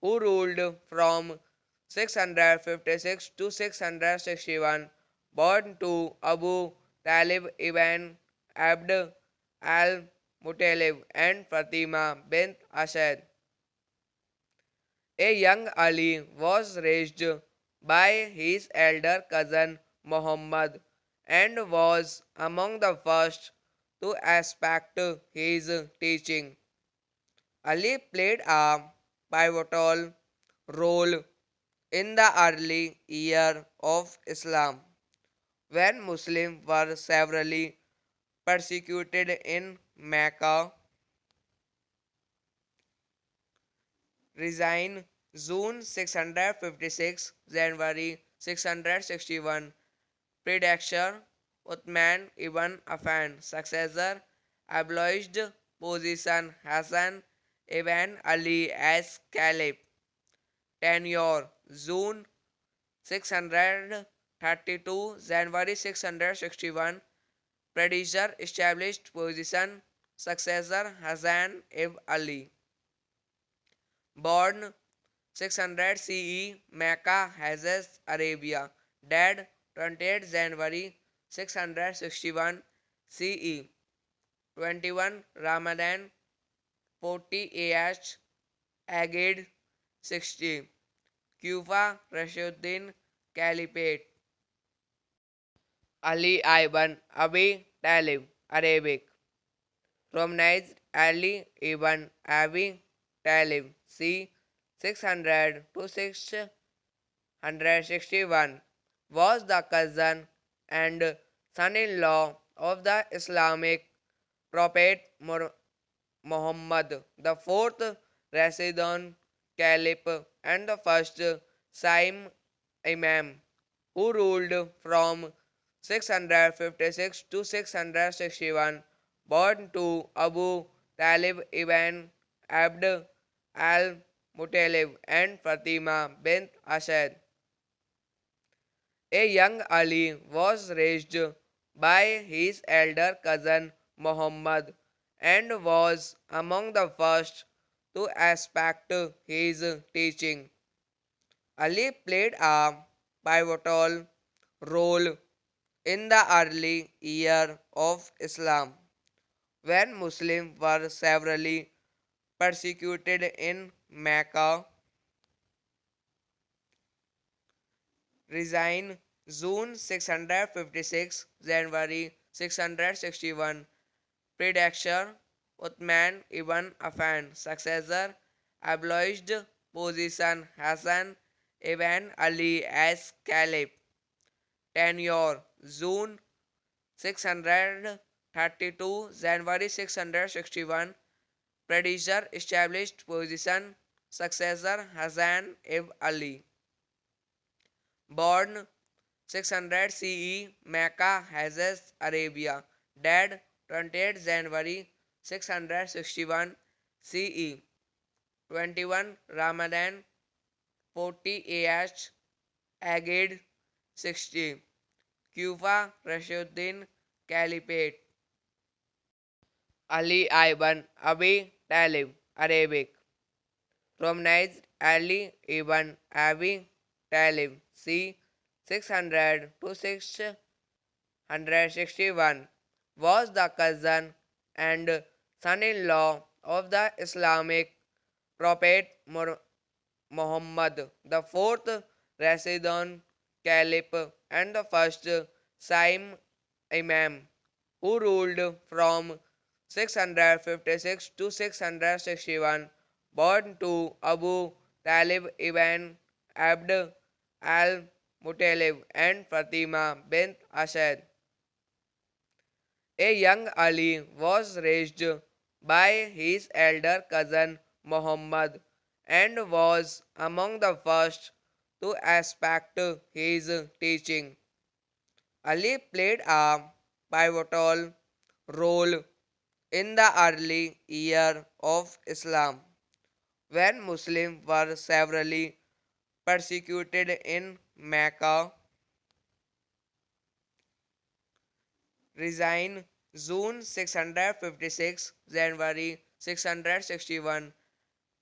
who ruled from 656 to 661, born to Abu Talib ibn Abd al-Muttalib and Fatima bint Asad. A young Ali was raised by his elder cousin Muhammad and was among the first to respect his teaching. Ali played a pivotal role in the early year of Islam when Muslims were severely persecuted in Mecca. Resign June 656, January 661, predecessor Uthman ibn Affan, successor abolished position Hassan ibn Ali as caliph, tenure June 632, January 661, predecessor established position successor Hassan ibn Ali, born 600 CE, Mecca, Hejaz, Arabia. Dead 28 January 661 CE. 21 Ramadan 40 AH Agade 60. Kufa Rashuddin Caliphate. Ali ibn Abi Talib, Arabic. Romanized Ali ibn Abi Talib, c. 600 to 661, was the cousin and son-in-law of the Islamic prophet Muhammad, the fourth Rashidun Caliph and the first Saim Imam, who ruled from 656 to 661, born to Abu Talib ibn Abd al-Muttalib and Fatima bint Asad. A young Ali was raised by his elder cousin Muhammad and was among the first to respect his teaching. Ali played a pivotal role in the early year of Islam, when Muslims were severely persecuted in Mecca, resign June 656, January 661, predecessor Uthman ibn Affan, successor abolished position Hassan ibn Ali as caliph, tenure June 632, January 661, predecessor established position successor Hassan ibn Ali, born 600 CE, Mecca, Hejaz, Arabia, dead 28 January 661 CE, 21 Ramadan 40 AH, Agade 60, Kufa, Rashiduddin Caliphate, Ali ibn Abi Talib, Arabic, Romanized Ali ibn Abi Talib, c. 600 to 661, was the cousin and son-in-law of the Islamic prophet Muhammad, the fourth Rashidun Caliph and the first Saim Imam, who ruled from 656 to 661, born to Abu Talib ibn Abd al-Muttalib and Fatima bint Asad. A young Ali was raised by his elder cousin Muhammad and was among the first to respect his teaching. Ali played a pivotal role in the early year of Islam, when Muslims were severely persecuted in Mecca, resign June 656, January 661,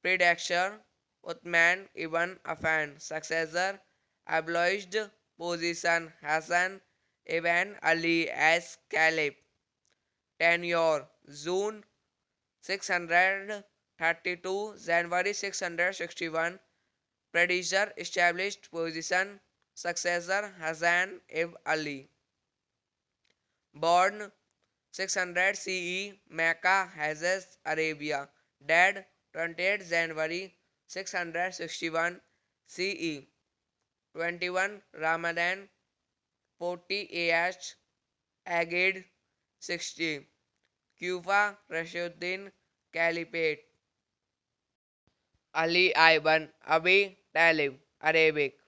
predecessor Uthman ibn Affan, successor abolished position Hassan ibn Ali as caliph, tenure June 632, January 661, predecessor established position successor Hassan ibn Ali, born 600 CE, Mecca, Hejaz, Arabia, dead 28 January 661 CE, 21 Ramadan 40 AH, Agade 60, Kufa, Rashiduddin Caliphate, Ali ibn Abi Talib, Arabic,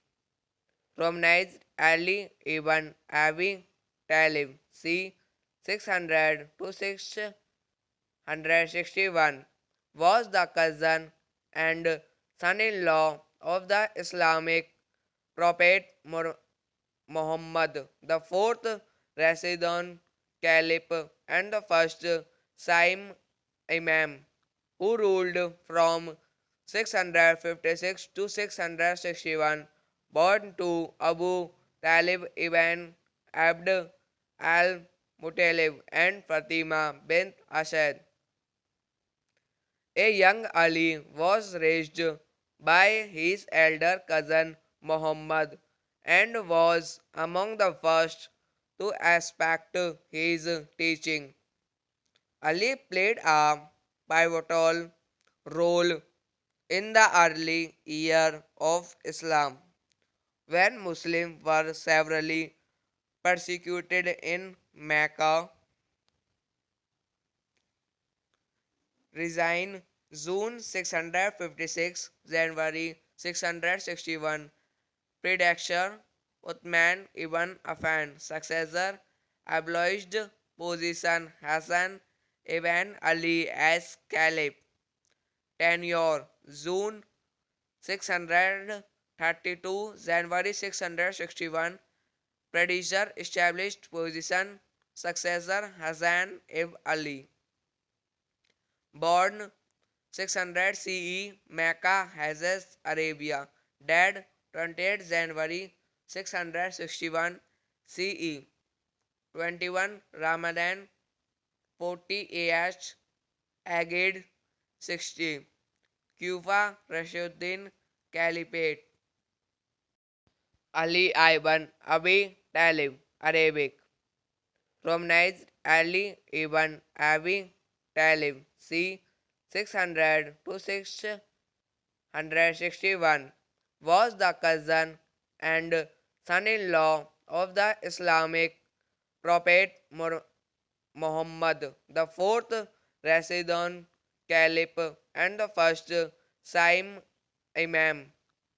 Romanized Ali ibn Abi Talib, c. 600 to 661, was the cousin and son-in-law of the Islamic prophet Muhammad, the fourth Rashidun Caliph and the first Saim Imam, who ruled from 656 to 661, born to Abu Talib ibn Abd al-Muttalib and Fatima bint Asad. A young Ali was raised by his elder cousin Muhammad and was among the first to respect his teaching. Ali played a pivotal role in the early year of Islam, when Muslims were severely persecuted in Mecca, resign June 656, January 661, predecessor Uthman ibn Affan, successor abolished position Hassan ibn Ali as caliph, tenure June 632, January 661, predecessor established position successor Hassan ibn Ali, born 600 CE, Mecca, Hejaz, Arabia, dead 28 January 661 CE, 21 Ramadan 40 AH Agade 60 Kufa Rashiduddin Caliphate Ali ibn Abi Talib Arabic Romanized Ali ibn Abi Talib c. 600 to 661 was the cousin and son-in-law of the Islamic prophet Muhammad, the fourth Rashidun Caliph and the first Saim Imam,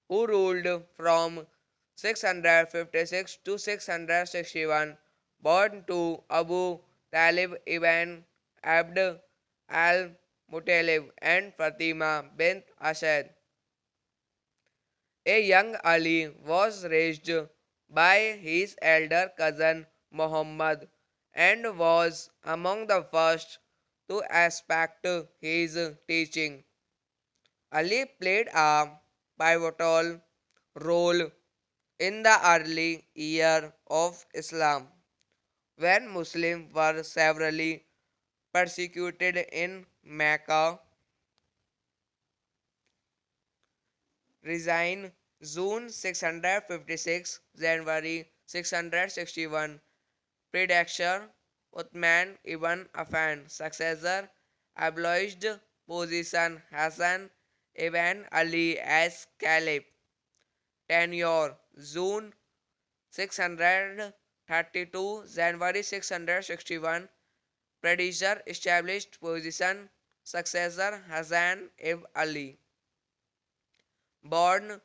who ruled from 656 to 661, born to Abu Talib ibn Abd al-Muttalib and Fatima bint Asad. A young Ali was raised by his elder cousin Muhammad and was among the first to aspect his teaching. Ali played a pivotal role in the early year of Islam when Muslims were severely persecuted in Mecca. Resign June 656, January 661. Predecessor Uthman ibn Affan. Successor abolished position Hassan ibn Ali as Caliph. Tenure June 632, January 661. Predecessor established position. Successor Hassan ibn Ali. Born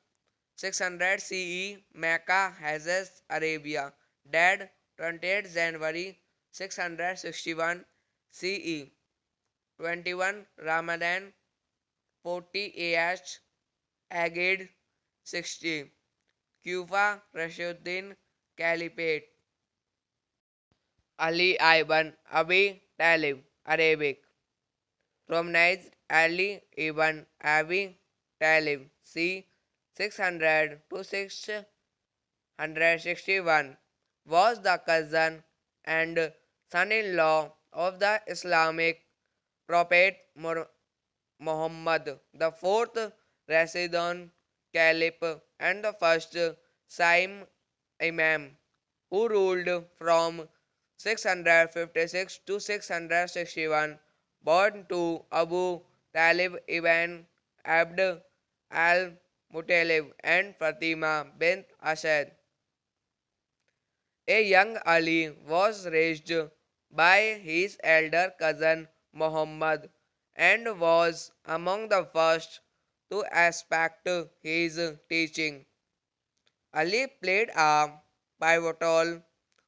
600 CE, Mecca, Hejaz, Arabia. Dead 28 January 661 CE. 21 Ramadan 40 AH Agade 60. Kufa Rashiduddin Caliphate. Ali ibn Abi Talib Arabic Romanized Ali ibn Abi Talib c. 600 to 661 was the cousin and son-in-law of the Islamic prophet Muhammad, the fourth Rashidun Caliph and the first Saim Imam, who ruled from 656 to 661, born to Abu Talib ibn Abd al-Muttalib and Fatima bint Asad. A young Ali was raised by his elder cousin Muhammad and was among the first to aspect his teaching. Ali played a pivotal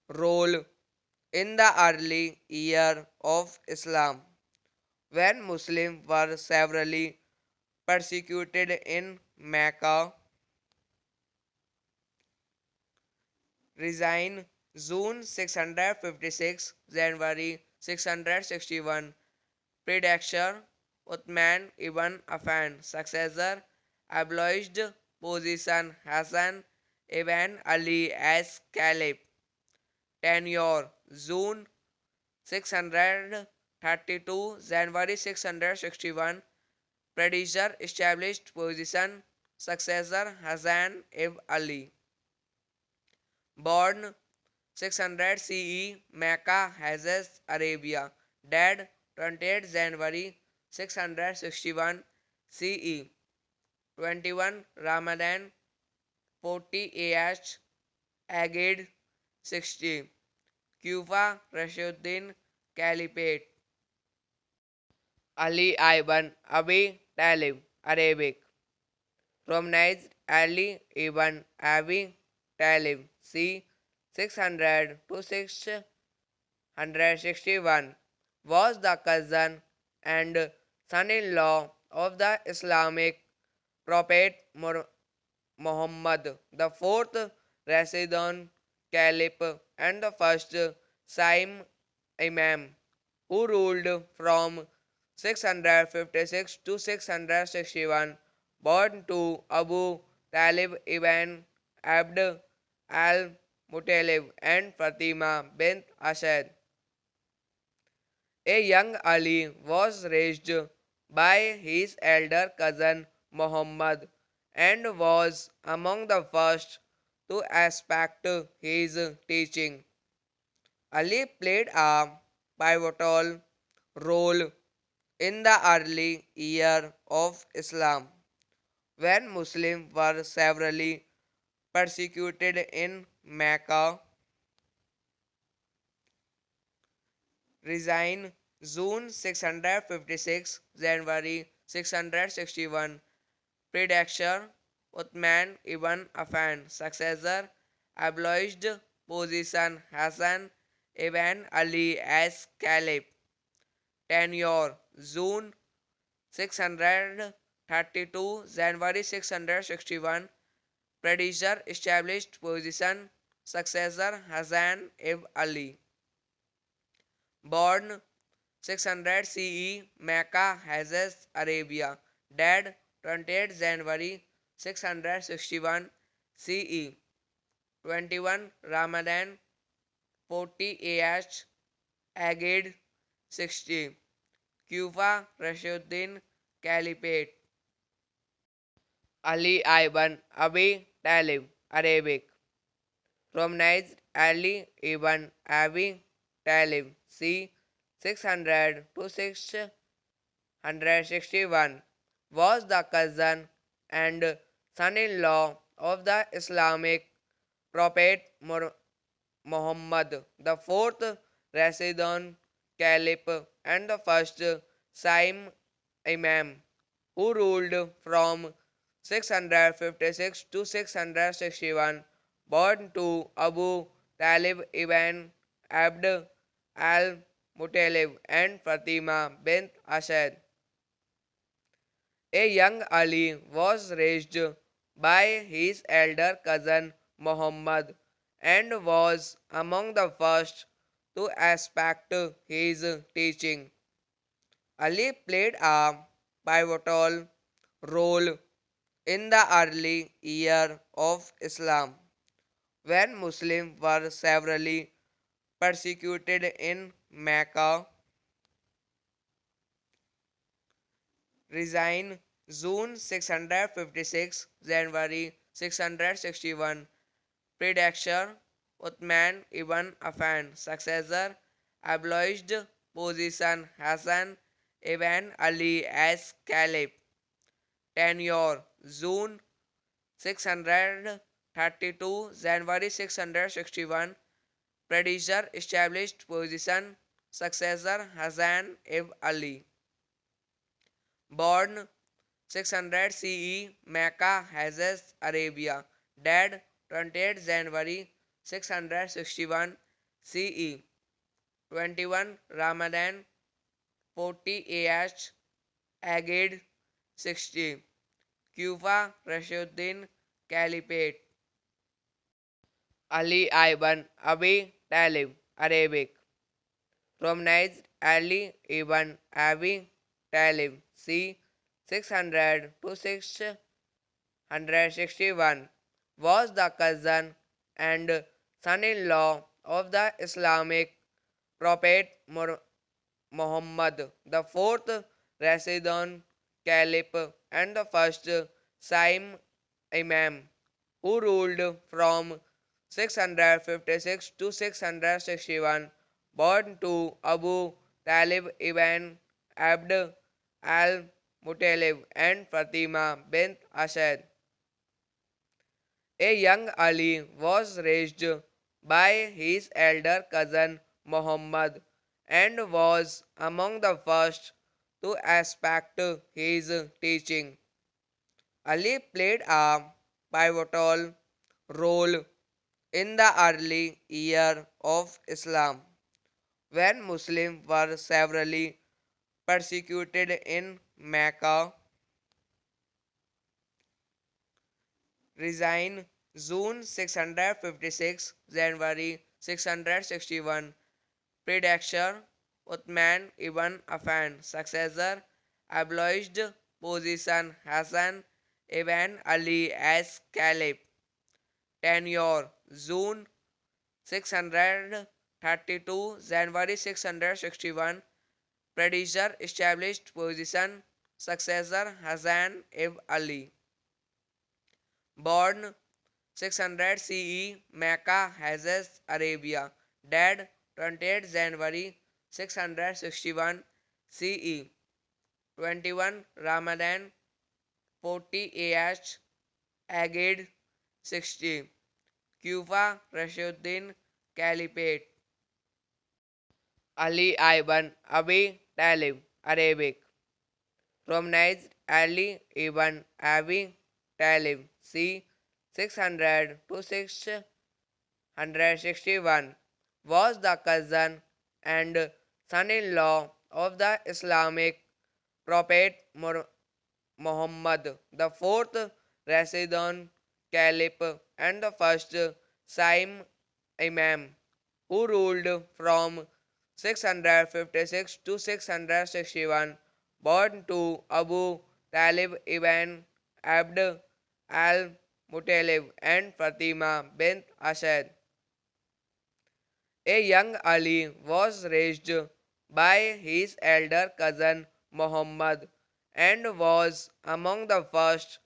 role in the early year of Islam when Muslims were severely persecuted in Mecca. Resign June 656, January 661. Predecessor Uthman ibn Affan. Successor abolished position Hassan ibn Ali as Caliph. Tenure June 632, January 661. Predecessor established position. Successor Hassan ibn Ali. Born 600 CE, Mecca, Hejaz, Arabia. Dead 28 January 661 CE. 21 Ramadan 40 AH Agade 60. Kufa Rashiduddin Caliphate. Ali ibn Abi Talib Arabic Romanized Ali ibn Abi Talib c. 600 to 661 was the cousin and son-in-law of the Islamic prophet Muhammad, the fourth Rashidun Caliph and the first Saim Imam, who ruled from 656 to 661, born to Abu Talib ibn Abd al Muttalib and Fatima bint Asad. A young Ali was raised by his elder cousin Muhammad and was among the first to respect his teaching. Ali played a pivotal role in the early year of Islam when Muslims were severely persecuted in Mecca. Resign June 656, January 661. Predecessor Uthman ibn Affan. Successor abolished position Hassan ibn Ali as Caliph. Tenure June 632, January 661. Predecessor established position. Successor Hassan ibn Ali. Born 600 CE, Mecca, Hejaz, Arabia. Dead 28 January 661 CE. 21 Ramadan 40 AH Agade 60. Kufa Rashuddin Caliphate. Ali ibn Abi Talib, Arabic. Romanized Ali ibn Abi Talib, c. 600 to 661, was the cousin and son-in-law of the Islamic prophet Muhammad, the fourth Rashidun Caliph and the first Saim Imam, who ruled from 656 to 661, born to Abu Talib ibn Abd al-Muttalib and Fatima bint Asad. A young Ali was raised by his elder cousin Muhammad and was among the first to respect his teaching. Ali played a pivotal role in the early year of Islam when Muslims were severely persecuted in Mecca. Resign June 656, January 661. Predecessor Uthman ibn Affan. Successor abolished position Hassan ibn Ali as Caliph. Tenure June 632, January 661. Predecessor established position. Successor Hassan ibn Ali. Born 600 CE, Mecca, Hejaz, Arabia. Dead 28 January 661 CE. 21 Ramadan 40 AH Agade 60. Kufa Rashuddin Caliphate. Ali ibn Abi Talib, Arabic. Romanized Ali ibn Abi Talib, c. 600 to 661, was the cousin and son-in-law of the Islamic prophet Muhammad, the fourth Rashidun Caliph and the first Saim Imam, who ruled from 656 to 661, born to Abu Talib ibn Abd al-Muttalib and Fatima bint Asad. A young Ali was raised by his elder cousin Muhammad and was among the first to respect his teaching. Ali played a pivotal role in the early year of Islam when Muslims were severely persecuted in Mecca. Resign June 656, January 661. Predecessor Uthman ibn Affan. Successor abolished position Hassan ibn Ali as Caliph. Tenure June 632 January 661 predecessor established position successor Hassan ibn Ali born 600 CE Mecca Hejaz Arabia dead 28 January 661 CE 21 Ramadan 40 AH Agade 60 Kufa Rashiduddin Caliphate Ali ibn Abi Talib Arabic Romanized Ali ibn Abi Talib c. 600 to 661 was the cousin and son-in-law of the Islamic prophet Muhammad, the fourth Rashidun Caliph and the first Saim Imam, who ruled from 656 to 661, born to Abu Talib ibn Abd al-Muttalib and Fatima bint Asad. A young Ali was raised by his elder cousin Muhammad and was among the first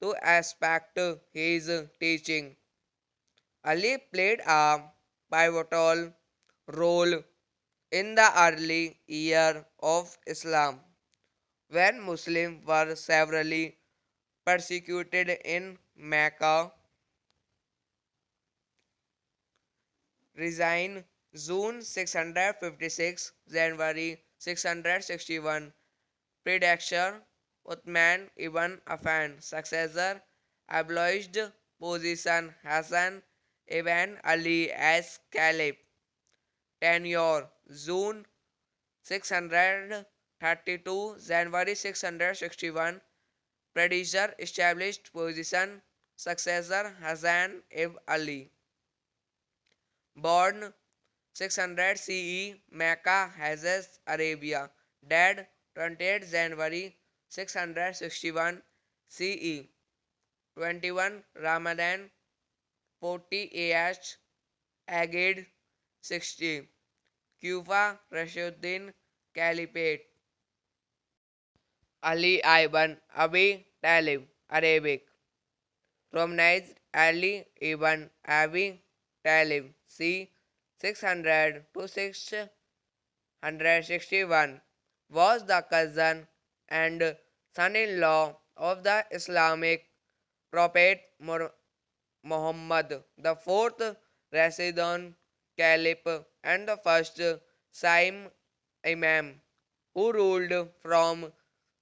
to respect his teaching. Ali played a pivotal role in the early year of Islam when Muslims were severely persecuted in Mecca. Resign June 656 January 661 predecessor Uthman ibn Affan successor abolished position Hassan ibn Ali as caliph tenure June 632 January 661 predecessor established position successor Hassan ibn Ali born 600 CE Mecca Hejaz Arabia dead 28 January 661 CE 21 Ramadan 40 AH Agade 60 Kufa Rashiduddin Caliphate Ali ibn Abi Talib Arabic Romanized Ali ibn Abi Talib c. 600 to 661 was the cousin and son-in-law of the Islamic prophet Muhammad, the fourth Rashidun Caliph and the first Saim Imam, who ruled from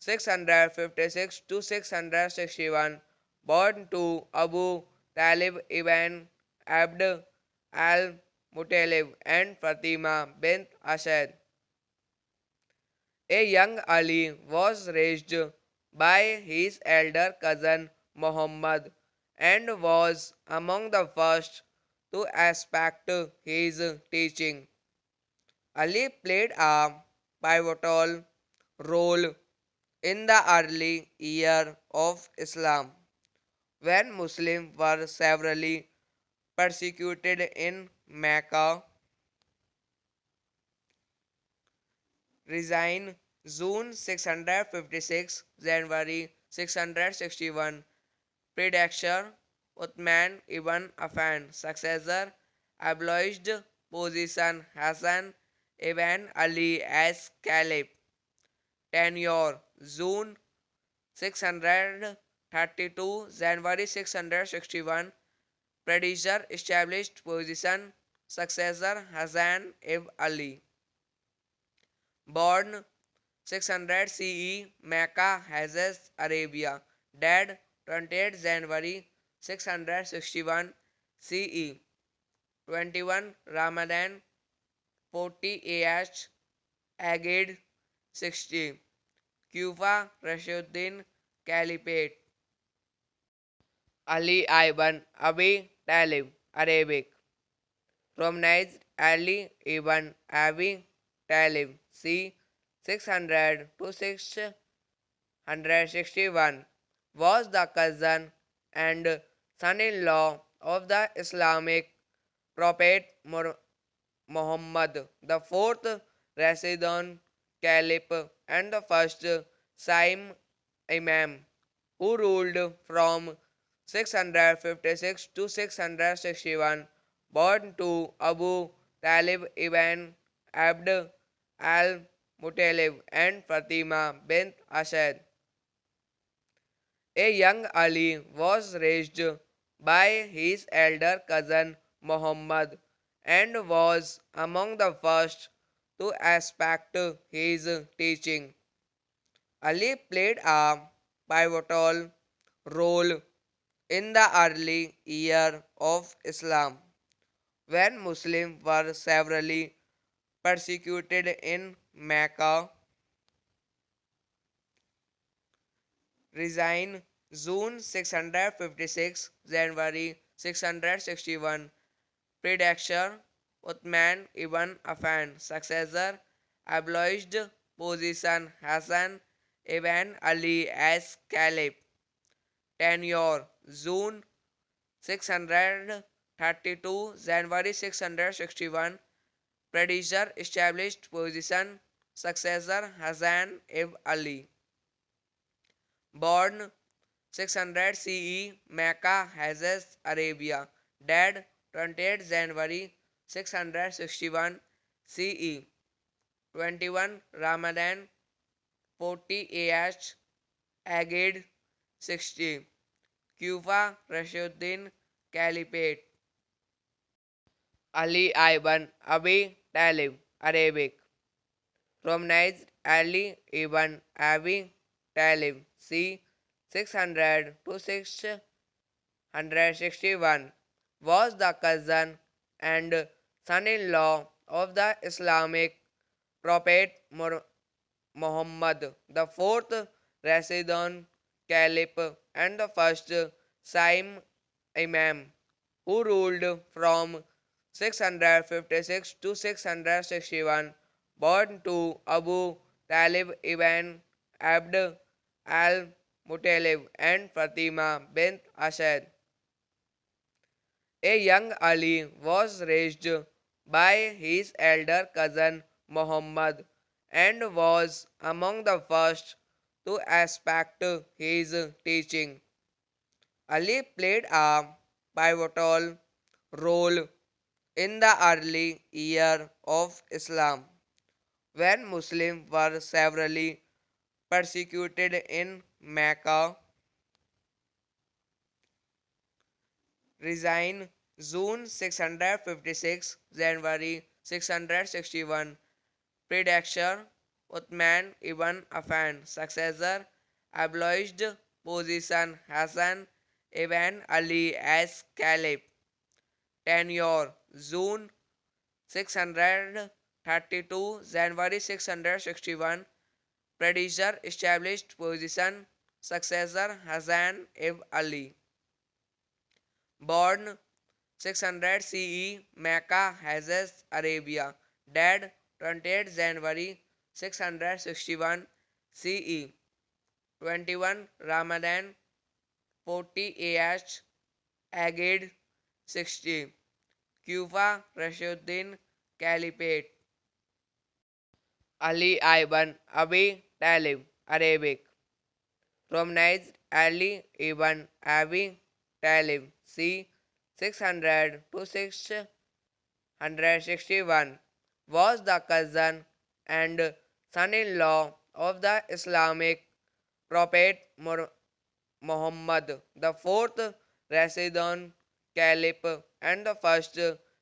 656 to 661, born to Abu Talib ibn Abd al-Muttalib and Fatima bint Asad. A young Ali was raised by his elder cousin Muhammad and was among the first to respect his teaching. Ali played a pivotal role in the early year of Islam when Muslims were severely persecuted in Mecca. Resign June 656 January 661 predecessor Uthman ibn Affan successor abolished position Hassan ibn Ali as caliph tenure June 632 January 661 predecessor established position successor Hassan ibn Ali born 600 CE Mecca Hejaz Arabia dead 28 January 661 CE 21 Ramadan 40 AH Agade 60 Kufa Rashiduddin Caliphate Ali ibn Abi Talib Arabic Romanized Ali ibn Abi Talib c. 600 to 661 was the cousin and son-in-law of the Islamic Prophet Muhammad, the fourth Rashidun Caliph and the first Saim Imam, who ruled from 656 to 661, born to Abu Talib ibn Abd al-Muttalib and Fatima bint Asad. A young Ali was raised by his elder cousin Muhammad and was among the first to respect his teaching. Ali played a pivotal role in the early year of Islam when Muslims were severely persecuted in Mecca. Resign June 656, January 661. Predecessor Uthman ibn Affan. Successor abolished position Hassan ibn Ali as Caliph. Tenure June 632, January 661. Predecessor established position. Successor Hassan ibn Ali. Born 600 CE, Mecca, Hejaz, Arabia. Dead 28 January 661 CE. 21 Ramadan 40 AH Agade 60. Kufa Rashuddin Caliphate. Ali ibn Abi Talib, Arabic. Romanized Ali ibn Abi Talib, c. 600 to 661, was the cousin and son-in-law of the Islamic prophet Muhammad, the fourth Rashidun Caliph and the first Saim Imam, who ruled from 656 to 661, born to Abu Talib ibn Abd al-Muttalib and Fatima bint Asad. A young Ali was raised by his elder cousin Muhammad and was among the first to respect his teaching. Ali played a pivotal role in the early year of Islam when Muslims were severely persecuted in Mecca. Resign June 656, January 661. Predecessor Uthman ibn Affan. Successor abolished position Hassan ibn Ali as Caliph. Tenure June 632, January 661. Predecessor established position. Successor Hassan ibn Ali. Born 600 CE, Mecca, Hejaz, Arabia. Dead 28 January 661 CE. 21 Ramadan 40 AH Agade 60. Kufa Rashuddin Caliphate. Ali ibn Abi Talib, Arabic. Romanized Ali ibn Abi Talib, c. 600 to 661, was the cousin and son-in-law of the Islamic prophet Muhammad, the fourth Rashidun Caliph and the first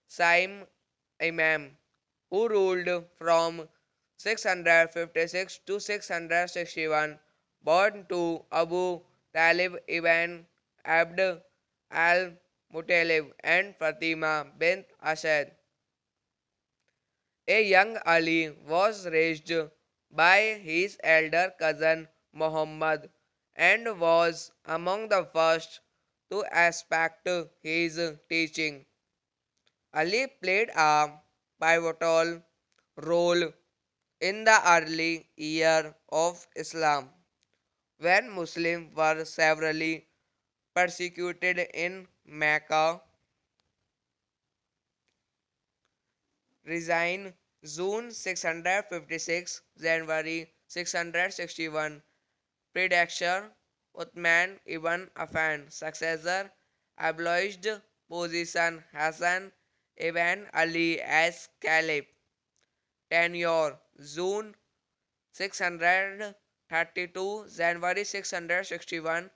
Saim Imam, who ruled from 656 to 661, born to Abu Talib ibn Abd al-Muttalib and Fatima bint Asad. A young Ali was raised by his elder cousin Muhammad and was among the first to respect his teaching. Ali played a pivotal role in the early year of Islam when Muslims were severely persecuted in Mecca. Resign June 656, January 661. Predecessor Uthman ibn Affan. Successor abolished position Hassan ibn Ali as Caliph. Tenure June 632, January 661.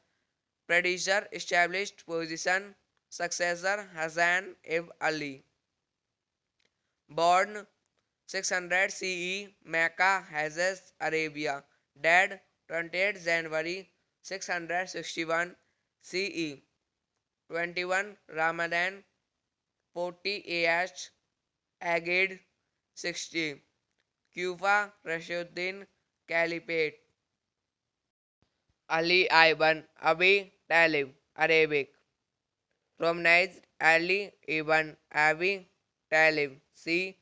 Predecessor established position. Successor Hassan ibn Ali. Born 600 CE, Mecca, Hejaz, Arabia. Dead 28 January 661 CE. 21 Ramadan 40 AH Agade 60. Kufa Rashuddin Caliphate. Ali ibn Abi Talib Arabic. Romanized Ali ibn Abi Talib c.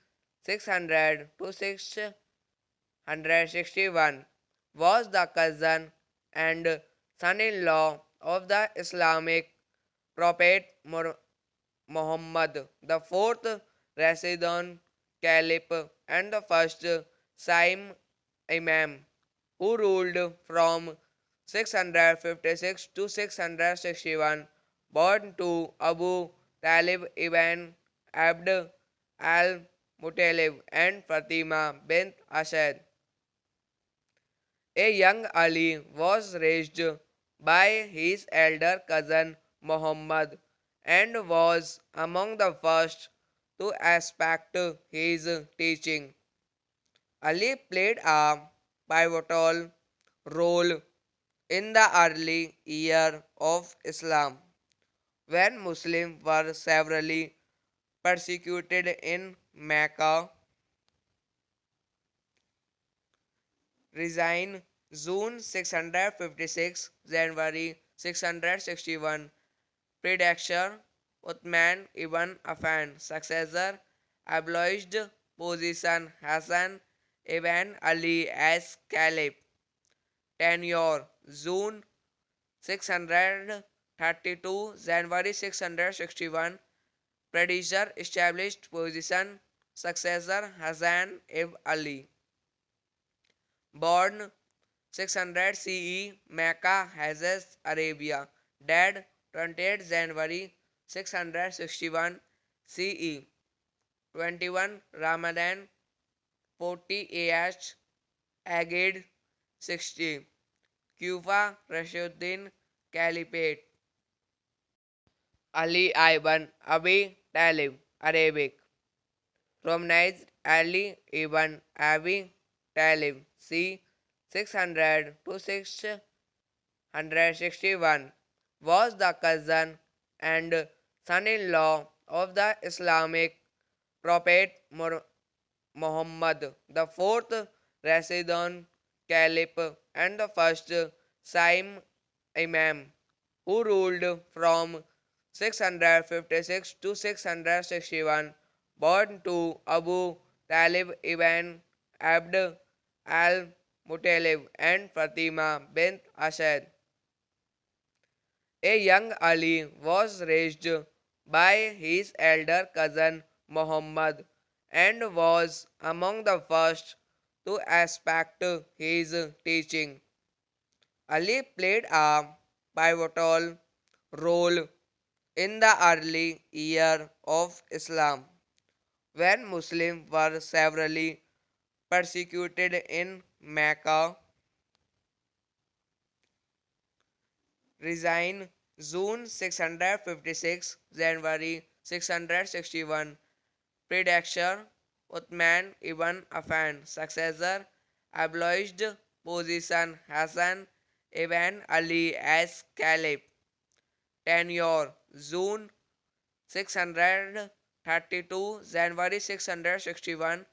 600 to 661 was the cousin and son-in-law of the Islamic prophet Muhammad, the fourth Rashidun Caliph and the first Saim Imam, who ruled from 656 to 661, born to Abu Talib ibn Abd al-Muttalib and Fatima bint Asad. A young Ali was raised by his elder cousin Muhammad and was among the first to respect his teaching. Ali played a pivotal role in the early year of Islam when Muslims were severely persecuted in Mecca. Resign June 656, January 661. Predecessor Uthman ibn Affan. Successor abolished position Hassan ibn Ali as Caliph. Tenure June 632, January 661. Predecessor established position. Successor Hassan ibn Ali. Born 600 CE, Mecca, Hejaz, Arabia. Dead 28 January 661 CE. 21 Ramadan 40 AH Agade 60. Kufa Rashuddin Caliphate. Ali ibn Abi Talib Arabic. Romanized Ali ibn Abi Talib c. 600 to 661 was the cousin and son-in-law of the Islamic prophet Muhammad, the fourth Rashidun Caliph and the first Saim Imam, who ruled from 656 to 661, born to Abu Talib ibn Abd al-Muttalib and Fatima bint Asad. A young Ali was raised by his elder cousin Muhammad and was among the first to respect his teaching. Ali played a pivotal role in the early year of Islam when Muslims were severely persecuted in Mecca. Resign June 656, January 661. Predecessor Uthman ibn Affan. Successor abolished position Hassan ibn Ali as Caliph. Tenure June 632, January 661.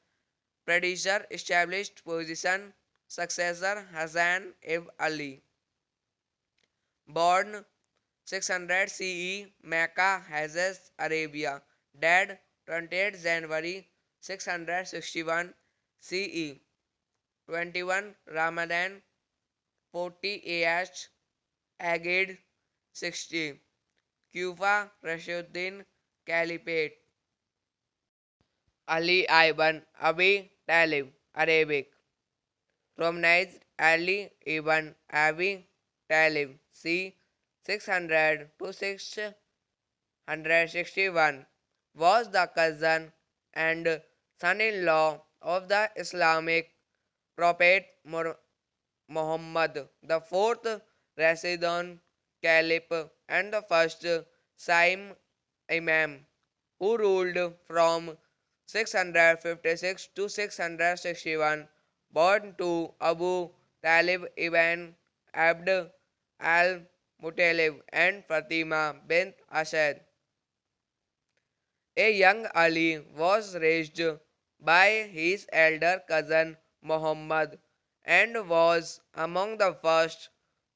Predecessor established position. Successor Hassan ibn Ali. Born 600 CE, Mecca, Hejaz, Arabia. Dead 28 January 661 CE. 21 Ramadan 40 AH Agade 60. Kufa Rashuddin Caliphate. Ali ibn Abi Talib, Arabic. Romanized Ali ibn Abi Talib, c. 600 to 661, was the cousin and son-in-law of the Islamic prophet Muhammad, the fourth Rashidun Caliph and the first Saim Imam, who ruled from 656 to 661, born to Abu Talib ibn Abd al-Muttalib and Fatima bint Asad. A young Ali was raised by his elder cousin Muhammad and was among the first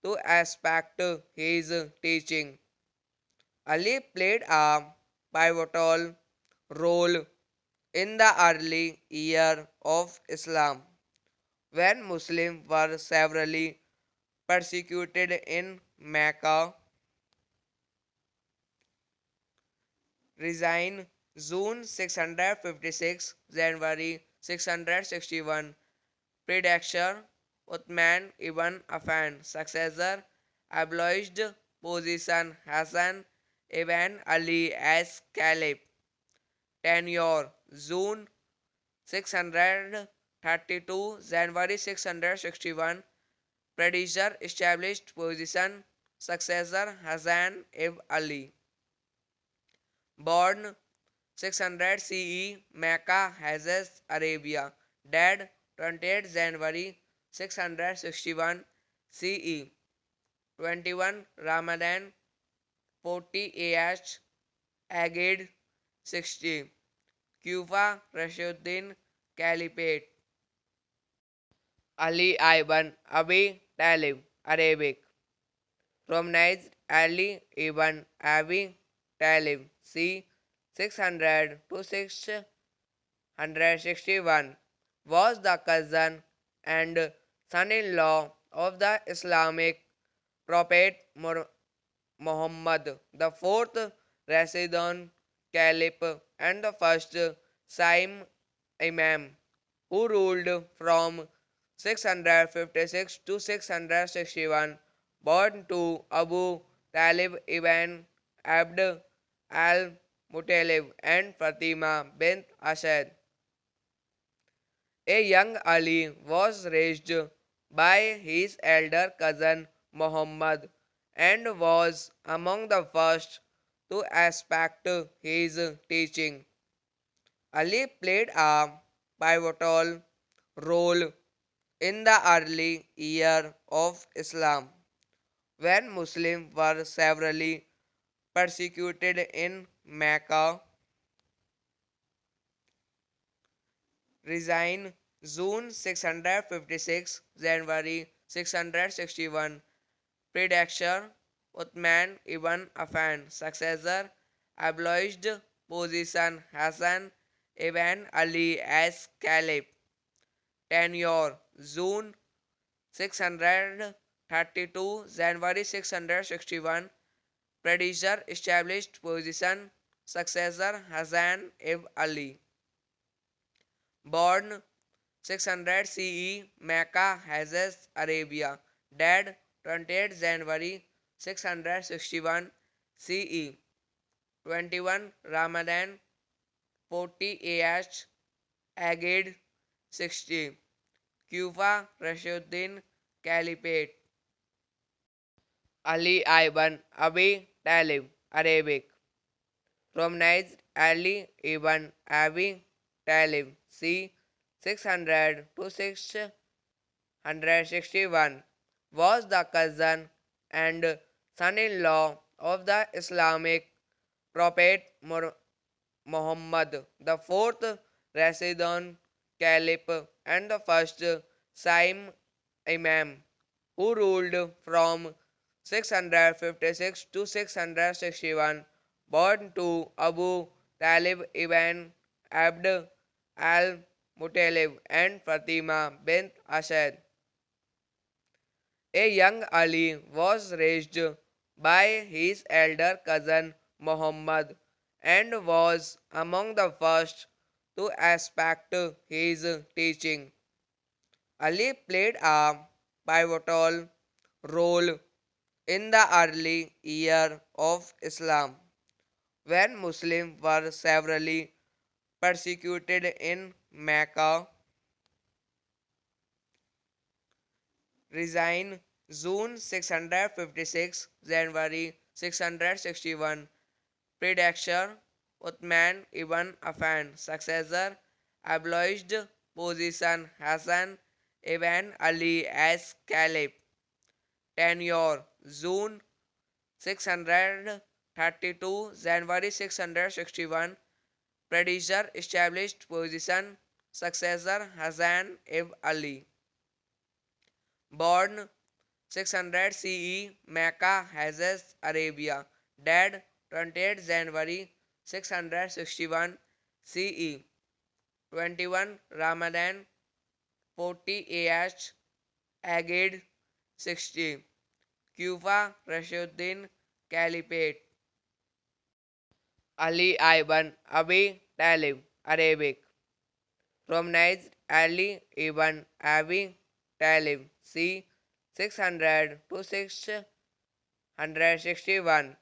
to respect his teaching. Ali played a pivotal role in the early year of Islam, when Muslims were severely persecuted in Mecca. Resign June 656, January 661. Predecessor Uthman ibn Affan. Successor abolished position Hassan ibn Ali as Caliph. Tenure June 632, January 661. Predecessor established position. Successor Hassan ibn Ali. Born 600 CE, Mecca, Hejaz, Arabia. Dead 28 January 661 CE. 21 Ramadan 40 AH Agade 60. Kufa Rashuddin Caliphate. Ali ibn Abi Talib, Arabic. Romanized Ali ibn Abi Talib, c. 600 to 661, was the cousin and son-in-law of the Islamic prophet Muhammad, the fourth Rashidun Caliph and the first Saim Imam, who ruled from 656 to 661, born to Abu Talib ibn Abd al-Muttalib and Fatima bint Asad. A young Ali was raised by his elder cousin Muhammad and was among the first to respect his teaching. Ali played a pivotal role in the early year of Islam, when Muslims were severely persecuted in Mecca. Resign June 656, January 661. Predecessor Uthman ibn Affan. Successor abolished position Hassan ibn Ali as Caliph. Tenure June 632, January 661. Predecessor established position. Successor Hassan ibn Ali. Born 600 CE, Mecca, Hejaz, Arabia. Dead 28 January 661 CE. 21 Ramadan 40 AH Agade 60. Kufa Rashuddin Caliphate. Ali ibn Abi Talib, Arabic. Romanized Ali ibn Abi Talib, c. 600 to 661, was the cousin and son-in-law of the Islamic prophet Muhammad, the fourth Rashidun Caliph and the first Saim Imam, who ruled from 656 to 661, born to Abu Talib ibn Abd al-Muttalib and Fatima bint Asad. A young Ali was raised by his elder cousin Muhammad and was among the first to expect his teaching. Ali played a pivotal role in the early year of Islam, when Muslims were severely persecuted in Mecca. Resign June 656, January 661. Predecessor Uthman ibn Affan. Successor abolished position Hassan ibn Ali as Caliph. Tenure June 632, January 661. Predecessor established position. Successor Hassan ibn Ali. Born 600 CE, Mecca, Hejaz, Arabia. Dead 28 January 661 CE. 21 Ramadan 40 AH Agade 60. Kufa Rashuddin Caliphate. Ali ibn Abi Talib Arabic. Romanized Ali ibn Abi Talib c. 600 to 661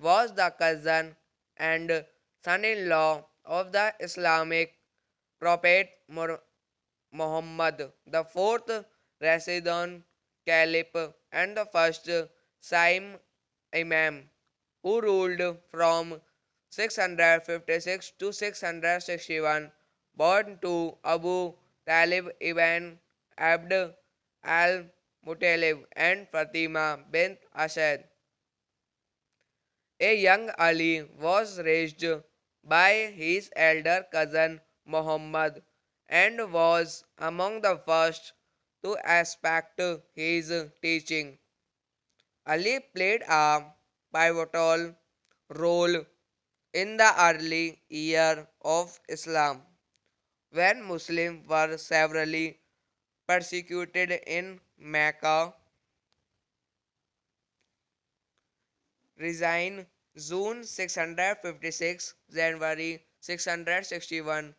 was the cousin and son-in-law of the Islamic prophet Muhammad, the fourth Rashidun Caliph and the first Saim Imam, who ruled from 656 to 661, born to Abu Talib ibn Abd al-Muttalib and Fatima bint Asad. A young Ali was raised by his elder cousin Muhammad and was among the first to respect his teaching. Ali played a pivotal role in the early year of Islam, when Muslims were severely persecuted in Mecca. Resign June 656, January 661.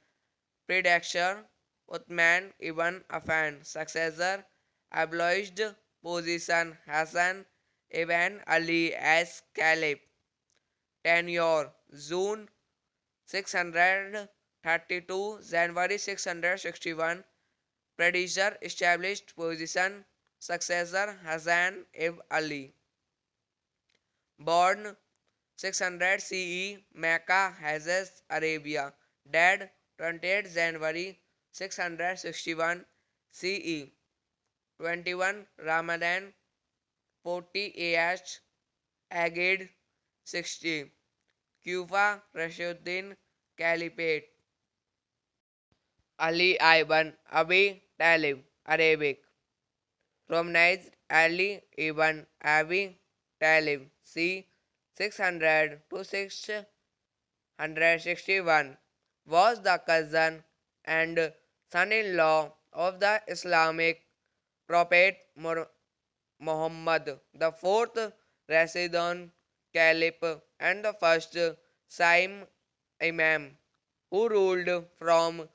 Predecessor Uthman ibn Affan. Successor abolished position Hassan ibn Ali as Caliph. Tenure June 632, January 661. Predecessor established position. Successor Hassan ibn Ali. Born 600 CE, Mecca, Hejaz, Arabia. Dead 28 January 661 CE. 21 Ramadan 40 AH Agade 60. Kufa Rashuddin Caliphate. Ali ibn Abi Talib Arabic. Romanized Ali ibn Abi Talib c. 600 to 661 was the cousin and son-in-law of the Islamic prophet Muhammad, the fourth Rashidun Caliph and the first Saim Imam, who ruled from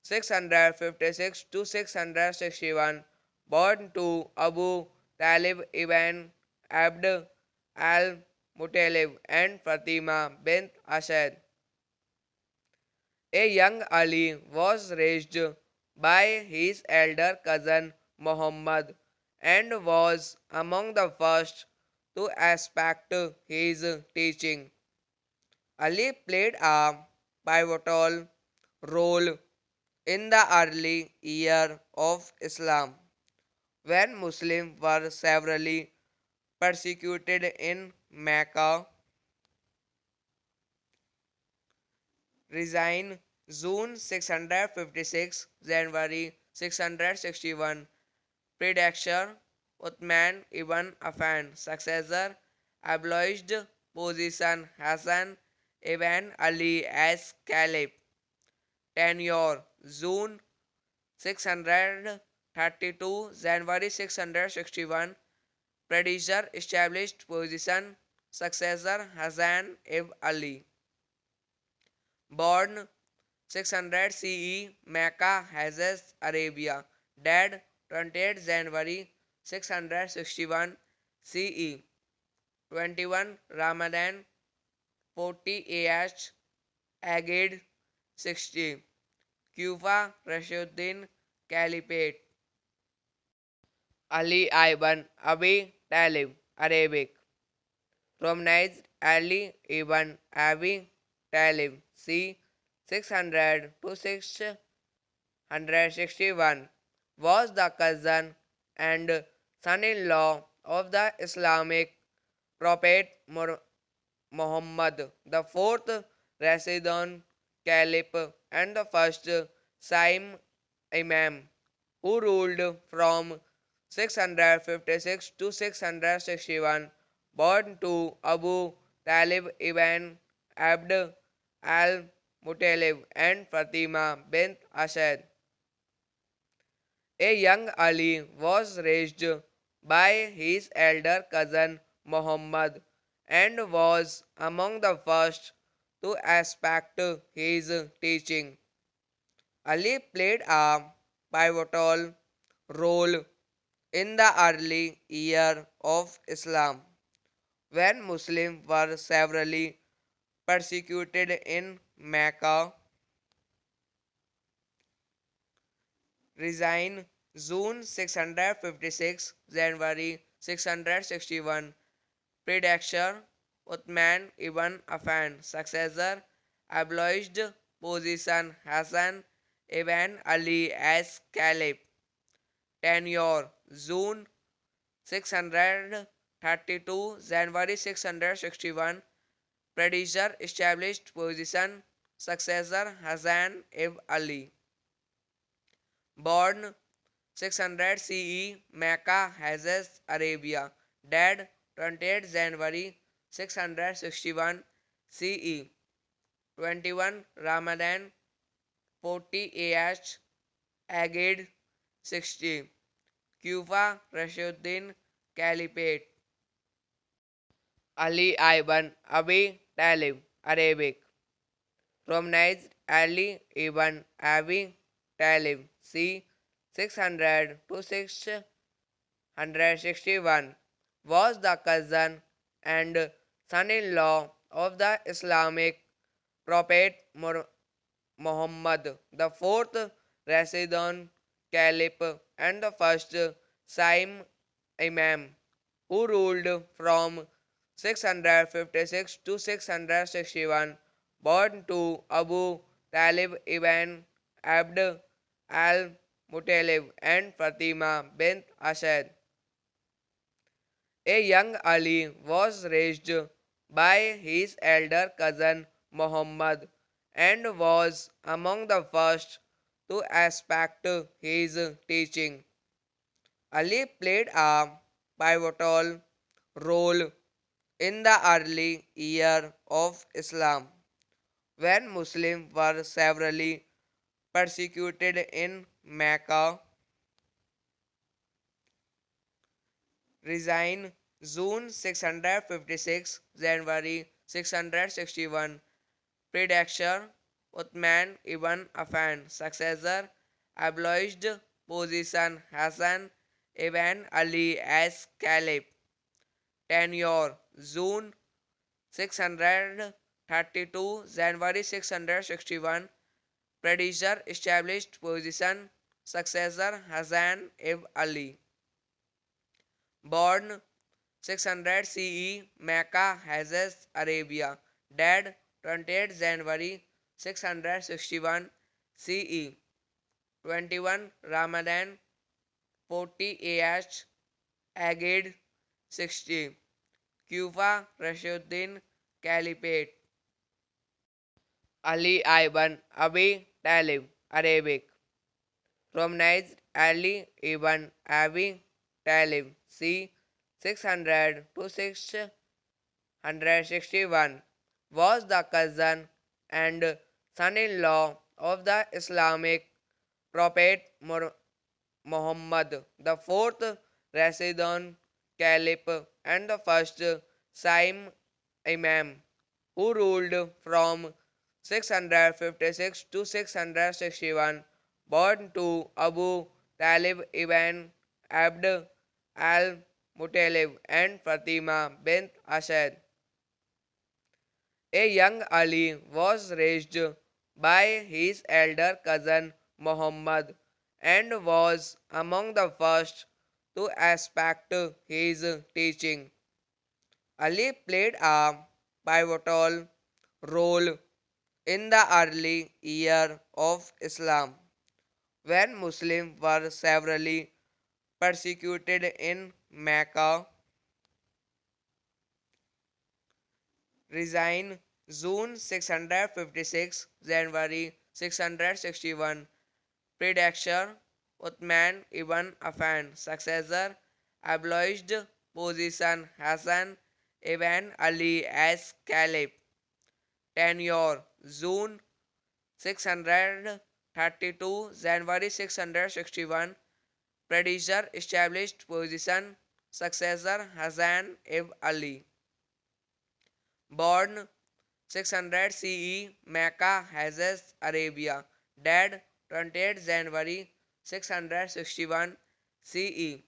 656 to 661, born to Abu Talib ibn Abd al-Muttalib and Fatima bint Asad. A young Ali was raised by his elder cousin Muhammad and was among the first to respect his teaching. Ali played a pivotal role in the early year of Islam, when Muslims were severely persecuted in Mecca. Resign June 656, January 661. Predecessor Uthman ibn Affan. Successor abolished position Hassan ibn Ali as Caliph. Tenure June 632, January 661. Predecessor established position. Successor Hassan ibn Ali. Born 600 CE, Mecca, Hejaz, Arabia. Dead 28 January 661 CE. 21 Ramadan 40 AH Agade 60. Kufa Rashiduddin Caliphate. Ali ibn Abi Talib Arabic. Romanized Ali ibn Abi Talib c. 600 to 661 was the cousin and son-in-law of the Islamic prophet Muhammad, the fourth Rashidun Caliph and the first Saim Imam, who ruled from 656 to 661, born to Abu Talib ibn Abd al-Muttalib and Fatima bint Asad. A young Ali was raised by his elder cousin Muhammad and was among the first to aspect his teaching. Ali played a pivotal role in the early year of Islam, when Muslims were severely persecuted in Mecca. Resign June 656, January 661. Predecessor Uthman ibn Affan. Successor abolished position Hassan ibn Ali as Caliph. Tenure June 632, January 661. Predecessor established position. Successor Hassan ibn Ali. Born 600 CE, Mecca, Hejaz, Arabia. Dead 28 January 661 CE. 21 Ramadan 40 AH Agade 60. Kufa Rashiduddin Caliphate. Ali ibn Abi Talib Arabic. Romanized Ali ibn Abi Talib c. 600 to 661 was the cousin and son-in-law of the Islamic prophet Muhammad, the fourth Rashidun Caliph and the first Saim Imam, who ruled from 656 to 661, born to Abu Talib ibn Abd al-Muttalib and Fatima bint Asad. A young Ali was raised by his elder cousin Muhammad and was among the first to aspect his teaching. Ali played a pivotal role in the early year of Islam, when Muslims were severely persecuted in Mecca. Resign June 656, January 661. Predecessor Uthman ibn Affan. Successor abolished position Hassan ibn Ali as Caliph. Tenure June 632, January 661. Predecessor established position. Successor Hassan ibn Ali. Born 600 CE, Mecca, Hejaz, Arabia. Dead 28 January 661 CE. 21 Ramadan 40 AH Agade 60. Kufa Rashiduddin Caliphate. Ali ibn Abi Talib Arabic. Romanized Ali ibn Abi Talib c. 600 to 661 was the cousin and son-in-law of the Islamic prophet Muhammad, the fourth Rashidun Caliph and the first Saim Imam, who ruled from 656 to 661, born to Abu Talib ibn Abd al-Muttalib and Fatima bint Asad. A young Ali was raised by his elder cousin Muhammad and was among the first to respect his teaching. Ali played a pivotal role in the early year of Islam, when Muslims were severely persecuted in Mecca, resign June 656, January 661, predecessor Uthman ibn Affan, successor abolished position Hassan ibn Ali as caliph, tenure June 632, January 661, predecessor established position, successor Hassan ibn Ali. Born 600 CE, Mecca, Hejaz, Arabia. Dead 28 January 661 CE.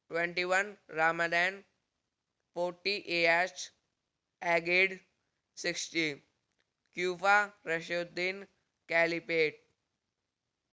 21 Ramadan 40 AH Agade 60. Kufa Rashiduddin Caliphate